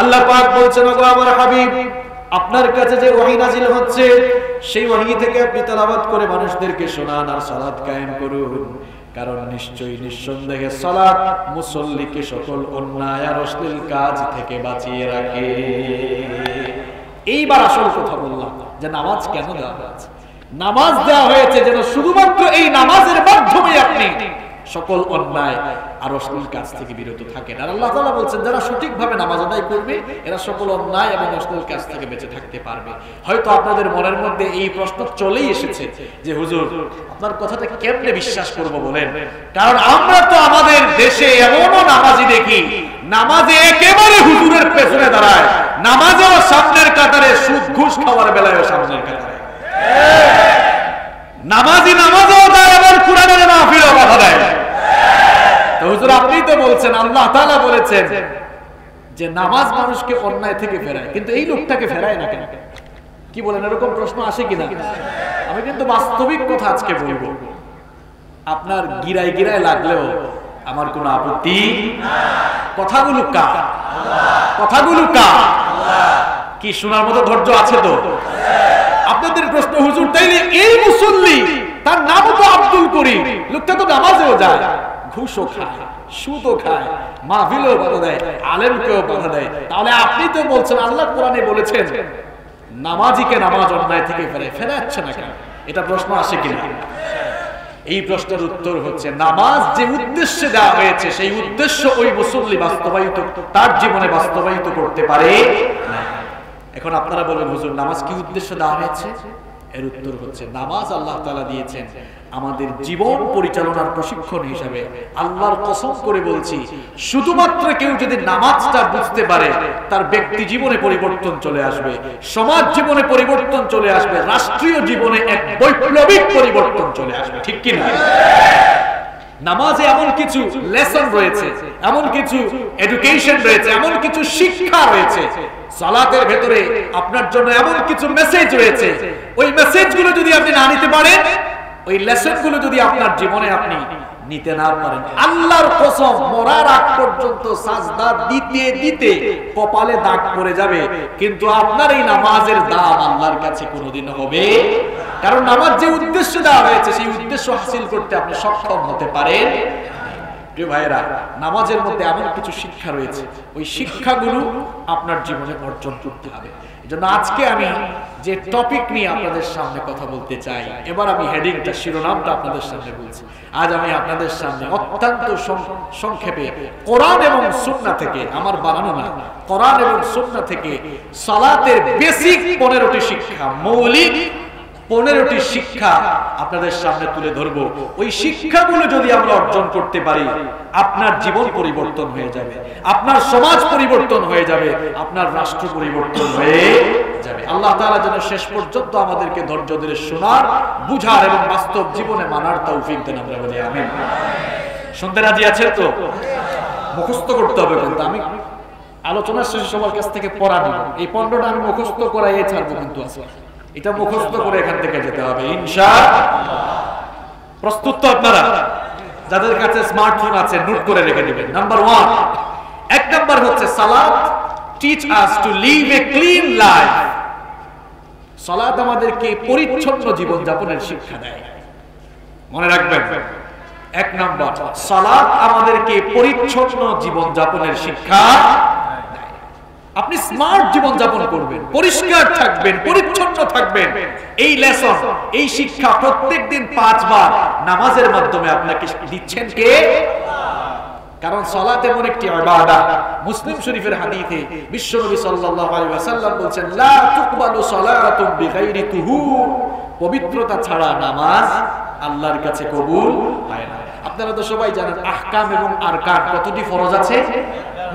আল্লাহ পাক বলছেন ওগো আমার হাবিব আপনার কাছে যে ওহী নাযিল হচ্ছে সেই ওহী থেকে আপনি তেলাওয়াত করে মানুষদেরকে শোনান আর সালাত কায়েম করুন কারণ নিশ্চয়ই নিঃসন্দেহে সালাত মুসল্লিকে সকল অন্যায় আর অশ্লীল কাজ থেকে বাঁচিয়ে রাখে। এইবার আসল কথা বললাম যে নামাজ কেন দেওয়া হয়েছে। নামাজ দেওয়া হয়েছে যেন শুধুমাত্র এই নামাজের মাধ্যমে আপনি সকল অন্যায় আর অশ্লীল কাজ থেকে বিরত থাকেন। আর আল্লাহ তাআলা বলছেন যারা সঠিকভাবে নামাজ আদায় করবে এরা সকল অন্যায় এবং অশ্লীল কাজ থেকে বেঁচে থাকতে পারবে। হয়তো আপনাদের মনের মধ্যে এই প্রশ্ন চলেই এসেছে যে হুজুর আপনার কথাটা কেমনে বিশ্বাস করব বলেন, কারণ আমরা তো আমাদের দেশে এমনও নামাজি দেখি নামাজে একেবারে হুজুরের পেছনে দাঁড়ায়, নামাজেও সামনের কাতারে, সুদ ঘুষ খাওয়ার বেলায়ও সামনের কাতারে, নামাজি নামাজও দেয় আবার কোরআনের মাহফিলও বাধা দেয়। তো হুজুর আপনি তো বলছেন আল্লাহ তাআলা বলেছেন যে নামাজ মানুষকে অন্যায় থেকে ফেরায়, কিন্তু এই লোকটাকে ফেরায় না কেন? কি বলেন, এরকম প্রশ্ন আসে কিনা? আমি কিন্তু বাস্তবিক কথা আজকে বলবো, আপনার গিরায় গিরায় লাগলেও আমার কোনো আপত্তি নাই। কথাগুলো কার? কথাগুলো কার? কি শোনার মতো ধৈর্য আছে তো? আপনাদের প্রশ্ন হুজুর তাইলে এই মুসল্লি তার নাম তো আব্দুল করিম, লোকটা তো নামাজেও যায়, ঘুষও খায়, সুদও খায়, মাহফিলেও বাধা দেয়, আলেমকেও বাধা দেয়, তাহলে আপনি তো বলছেন আল্লাহ কোরআনে বলেছেন নামাজিকে নামাজ অন্যায় থেকে ফেরাচ্ছে না কেন? এটা প্রশ্ন আসে কিনা? এই প্রশ্নের উত্তর হচ্ছে নামাজ যে উদ্দেশ্যে দেওয়া হয়েছে সেই উদ্দেশ্য ওই মুসল্লি বাস্তবায়িত তার জীবনে বাস্তবায়িত করতে পারে না। এখন আপনারা বলেন হুজুর নামাজ কি উদ্দেশ্য দেওয়া হয়েছে? এর উত্তর হচ্ছে নামাজ আল্লাহ তাআলা দিয়েছেন আমাদের জীবন পরিচালনার প্রশিক্ষণ হিসেবে। আল্লাহর কসম করে বলছি, শুধুমাত্র কেউ যদি নামাজটা বুঝতে পারে তার ব্যক্তি জীবনে পরিবর্তন চলে আসবে, সমাজ জীবনে পরিবর্তন চলে আসবে, রাষ্ট্রীয় জীবনে এক বৈপ্লবিক পরিবর্তন চলে আসবে, ঠিক কি না? নামাজে এমন কিছু লেসন রয়েছে, এমন কিছু এডুকেশন রয়েছে, এমন কিছু শিক্ষা রয়েছে, সালাতের ভেতরে আপনার জন্য এমন কিছু মেসেজ রয়েছে, ওই মেসেজগুলো যদি আপনি না নিতে পারেন, ওই লেসনগুলো যদি আপনার জীবনে আপনি নিতে না পারেন, আল্লাহর কসম মরার আগ পর্যন্ত সাজদা দিতে দিতে কপালে দাগ পড়ে যাবে, কিন্তু আপনার এই নামাজের দাম আল্লাহর কাছে কোনোদিন হবে। কারণ নামাজ যে উদ্দেশ্য দেওয়া হয়েছে সেই উদ্দেশ্য হাসিল করতে আপনি সক্ষম হতে পারেন। প্রিয় ভাইয়েরা, নামাজের মধ্যে এমন কিছু শিক্ষা রয়েছে, ওই শিক্ষাগুলো আপনার জীবনে অর্জন করতে হবে। এজন্য আজকে আমি যে টপিক নিয়ে আপনাদের সামনে কথা বলতে চাই, এবার আমি হেডিংটা, শিরোনামটা আপনাদের সামনে বলছি। আজ আমি আপনাদের সামনে অত্যন্ত সংক্ষেপে কোরআন এবং সুন্নাহ থেকে, আমার বানানো না, কোরআন এবং সুন্নাহ থেকে সালাতের বেসিক 15টি শিক্ষা, মৌলিক 15টি শিক্ষা আপনাদের সামনে তুলে ধরব। ওই শিক্ষাগুলো যদি আমরা অর্জন করতে পারি, আপনার জীবন পরিবর্তন হয়ে যাবে, আপনার সমাজ পরিবর্তন হয়ে যাবে, আপনার রাষ্ট্র পরিবর্তন হয়ে যাবে। আল্লাহ তাআলা যেন শেষ পর্যন্ত আমাদেরকে ধৈর্য ধরে শোনার, বুঝার এবং বাস্তব জীবনে মানার তৌফিক দেন, আমরা বলি আমিন। শুনতে রাজি আছেন তো? মুখস্থ করতে হবে, কিন্তু আমি আলোচনা শেষে সবার কাছ থেকে পড়া নিব, এই 15টা আমি মুখস্থ করাই ছাড়বো, কিন্তু আছে এটা মুখস্থ করে এখান থেকে যেতে হবে ইনশাআল্লাহ। প্রস্তুত তো আপনারা? যাদের কাছে স্মার্টফোন আছে নোট করে রেখে দিবেন। নাম্বার 1, 1 নাম্বার হচ্ছে সালাত teach us to live a clean life. সালাত আমাদেরকে পরিচ্ছন্ন জীবন যাপনের শিক্ষা দেয়, মনে রাখবেন। 1 নাম্বার, সালাত আমাদেরকে পরিচ্ছন্ন জীবন যাপনের শিক্ষা। আপনি স্মার্ট জীবন যাপন করবেন, পরিষ্কার থাকবেন, পরিচ্ছন্ন থাকবেন, এই লেসন, এই শিক্ষা প্রত্যেকদিন 5 বার নামাজের মাধ্যমে আপনাকে দিচ্ছেন কে? কারণ সালাত এমন একটি ইবাদত। মুসলিম শরীফের হাদিসে বিশ্বনবী সাল্লাল্লাহু আলাইহি ওয়াসাল্লাম বলেন, লা তুকবালু সালাতুন বিগাইরি তুহুর, পবিত্রতা ছাড়া নামাজ আল্লাহর কাছে কবুল হয় না। আপনারা তো সবাই জানেন আহকাম এবং আরকান কতটি ফরজ আছে?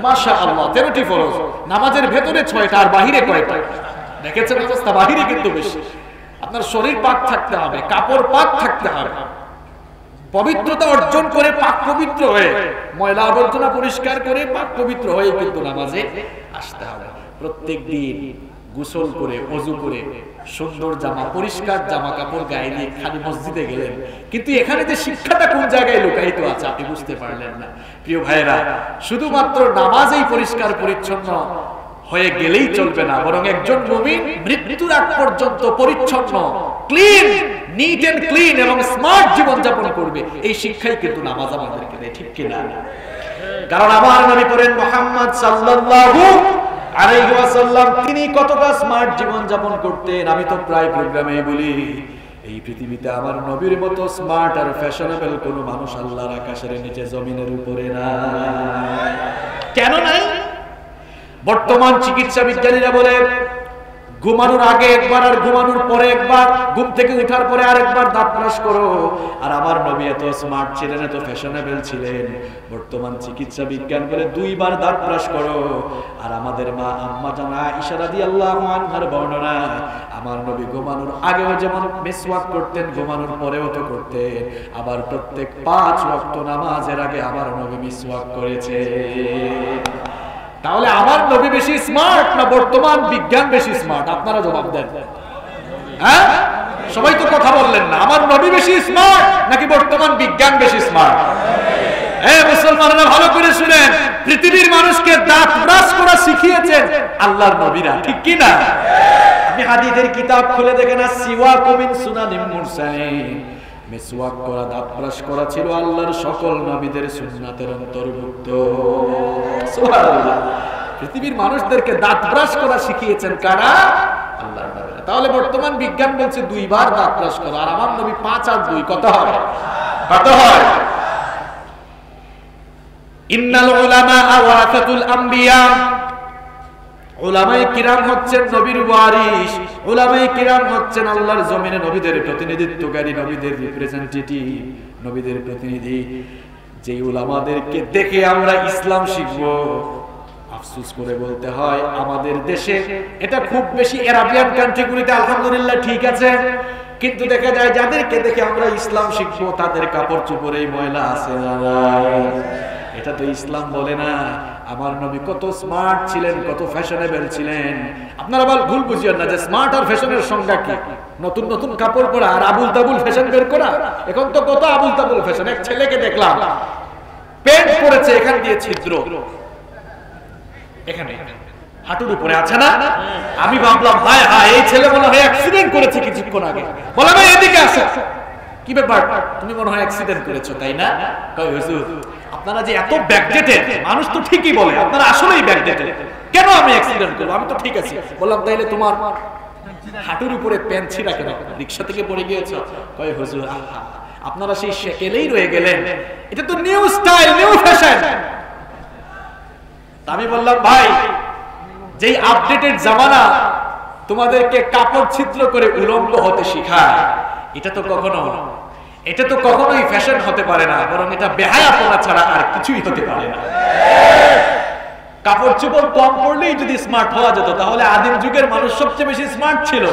মাশাআল্লাহ 13টি ফরজ। নামাজের ভেতরে 6টা, আর বাহিরে কয়টা? দেখেছেন অবস্থা, বাহিরে কিন্তু বেশি। আপনার শরীর পাক থাকতে হবে, কাপড় পাক থাকতে হবে, পবিত্রতা অর্জন করে পাক পবিত্র হয়ে, ময়লা আবর্জনা পরিষ্কার করে পাক পবিত্র হয়ে কিন্তু নামাজে আসতে হবে। প্রত্যেক দিন গোসল করে, ওযু করে, সুন্দর জামা, পরিষ্কার জামা কাপড় গায়ে দিয়ে খালি মসজিদে গেলেন, কিন্তু এখানে যে শিক্ষাটা কোন জায়গায় লুকায়িত আছে আপনি বুঝতে পারলেন না। প্রিয় ভাইরা, শুধুমাত্র নামাজেই পরিষ্কার পরিচ্ছন্ন হয়ে গেলেই চলবে না, বরং একজন মুমিন মৃত্যুর আগ পর্যন্ত পরিচ্ছন্ন, ক্লিন, নিট এন্ড ক্লিন এবং স্মার্ট জীবন যাপন করবে। এই শিক্ষাই কিন্তু নামাজ আমাদেরকে দেয়, ঠিক কিনা? কারণ আমার নবী করেন মুহাম্মদ সাল্লাল্লাহু আলাইহি ওয়াসাল্লাম, তিনি কতটা স্মার্ট জীবন যাপন করতেন। আমি তো প্রায় প্রোগ্রামে বলি, এই পৃথিবীতে আমার নবীর মতো স্মার্ট আর ফ্যাশনেবল কোনো মানুষ আল্লাহর আকাশের নিচে জমিনের উপরে নাই। কেন নাই? বর্তমান চিকিৎসা বিজ্ঞানীরা বলে ঘুমানোর আগে একবার আর ঘুমানোর পরে একবার, ঘুম থেকে ওঠার পরে আরেকবার দাঁত ব্রাশ করো। আর আমার নবী এত স্মার্ট ছিলেন, এত ফ্যাশনেবল ছিলেন, বর্তমান চিকিৎসা বিজ্ঞান বলে 2 বার দাঁত ব্রাশ করো। আর আমাদের মা আম্মা জান আয়েশা রাদিয়াল্লাহু আনহার বর্ণনা, আমার নবী ঘুমানোর আগেও যেমন মিসওয়াক করতেন, ঘুমানোর পরেও তো করতেন। আবার প্রত্যেক 5 ওয়াক্ত নামাজের আগে আমার নবী মিসওয়াক করেছে। তাহলে আমার নবী বেশি স্মার্ট না বর্তমান বিজ্ঞান বেশি স্মার্ট? আপনারা জবাব দেন। হ্যাঁ, সবাই তো কথা বললেন না। আমার নবী বেশি স্মার্ট নাকি বর্তমান বিজ্ঞান বেশি স্মার্ট? এই মুসলমানরা ভালো করে শুনেন, পৃথিবীর মানুষকে দাঁত ব্রাশ করা শিখিয়েছেন আল্লাহর নবীরা, ঠিক কি না? আপনি হাদিসের কিতাব খুলে দেখেন, সিওয়াকু মিন সুনানিল মুরসালিন, মিসওয়াক করা, দাঁত ব্রাশ করা ছিল আল্লাহর সকল নবীদের সুন্নাতের অন্তর্ভুক্ত। সুবহানাল্লাহ। পৃথিবীর মানুষদেরকে দাঁত ব্রাশ করা শিখিয়েছেন কারা? আল্লাহর নবীরা। তাহলে বর্তমান বিজ্ঞান বলছে 2 বার দাঁত ব্রাশ করা, আর আমার নবী 5 আর 2 কত হয়? কত হয়? ইন্নাল উলামা ওয়ারাসাতুল আম্বিয়া, উলামায়ে কিরাম হচ্ছেন নবীর ওয়ারিস। উলামায়ে কিরাম হচ্ছেন আল্লাহর জমিনে নবীদের প্রতিনিধিত্বকারী, নবীদের রিপ্রেজেন্টেটিভ, নবীদের প্রতিনিধি। যে উলামাদেরকে দেখে আমরা ইসলাম শিখব। আফসোস করে বলতে হয়, আমাদের দেশে এটা খুব বেশি, আরবিয়ান কান্ট্রিগুলিতে আলহামদুলিল্লাহ ঠিক আছে, কিন্তু দেখা যায় যাদেরকে দেখে আমরা ইসলাম শিখব তাদের কাপড় চোপড়েই ময়লা আছে না? এটা তো ইসলাম বলে না। আমার নবী কত স্মার্ট ছিলেন, কত ফ্যাশনেবল ছিলেন। আপনারা বল ভুল বুঝিয়েন না যে স্মার্ট আর ফ্যাশনের সংজ্ঞা কি? নতুন নতুন কাপড় পরা আর আবুল তাবুল ফ্যাশন বের করা? এখন তো কত আবুল তাবুল ফ্যাশন। এক ছেলেকে দেখলাম প্যান্ট পরেছে, এখান দিয়ে ছিদ্র, এখানে হাঁটুর উপরে আছে না? আমি ভাবলাম হায় হায়, এই ছেলে মনে হয় অ্যাক্সিডেন্ট করেছে কিছুক্ষণ আগে। বলে ভাই এদিকে আসো। কি ব্যাপার, তুমি মনে হয় অ্যাক্সিডেন্ট করেছো তাই না? কই হুজুর, আপনারা যে এত ব্যাকডেটেড, মানুষ তো ঠিকই বলে আপনারা আসলেই ব্যাকডেটেড, কেন আমি অ্যাক্সিডেন্ট করব? আমি তো ঠিক আছি। বললাম তাইলে তোমার হাঁটুর উপরে প্যান্ট ছিঁড়া কেন? রিকশা থেকে পড়ে গিয়েছো? কই হুজুর, আপনারা সেই সেকেলেই রয়ে গেলেন, এটা তো নিউ স্টাইল, নিউ ফ্যাশন। আমি বললাম ভাই, যেই আপডেটেড জামানা তোমাদেরকে কাপড় ছিদ্র করে উলঙ্গ হতে শেখায়, এটা তো কখনোই ফ্যাশন হতে পারে না, বরং এটা বেহায়াপনা ছাড়া আর কিছুই হতে পারে না। কাপড় চোপড় কম পরলেই যদি স্মার্ট হওয়া যেত, তাহলে আদিম যুগের মানুষ সবচেয়ে বেশি স্মার্ট ছিল।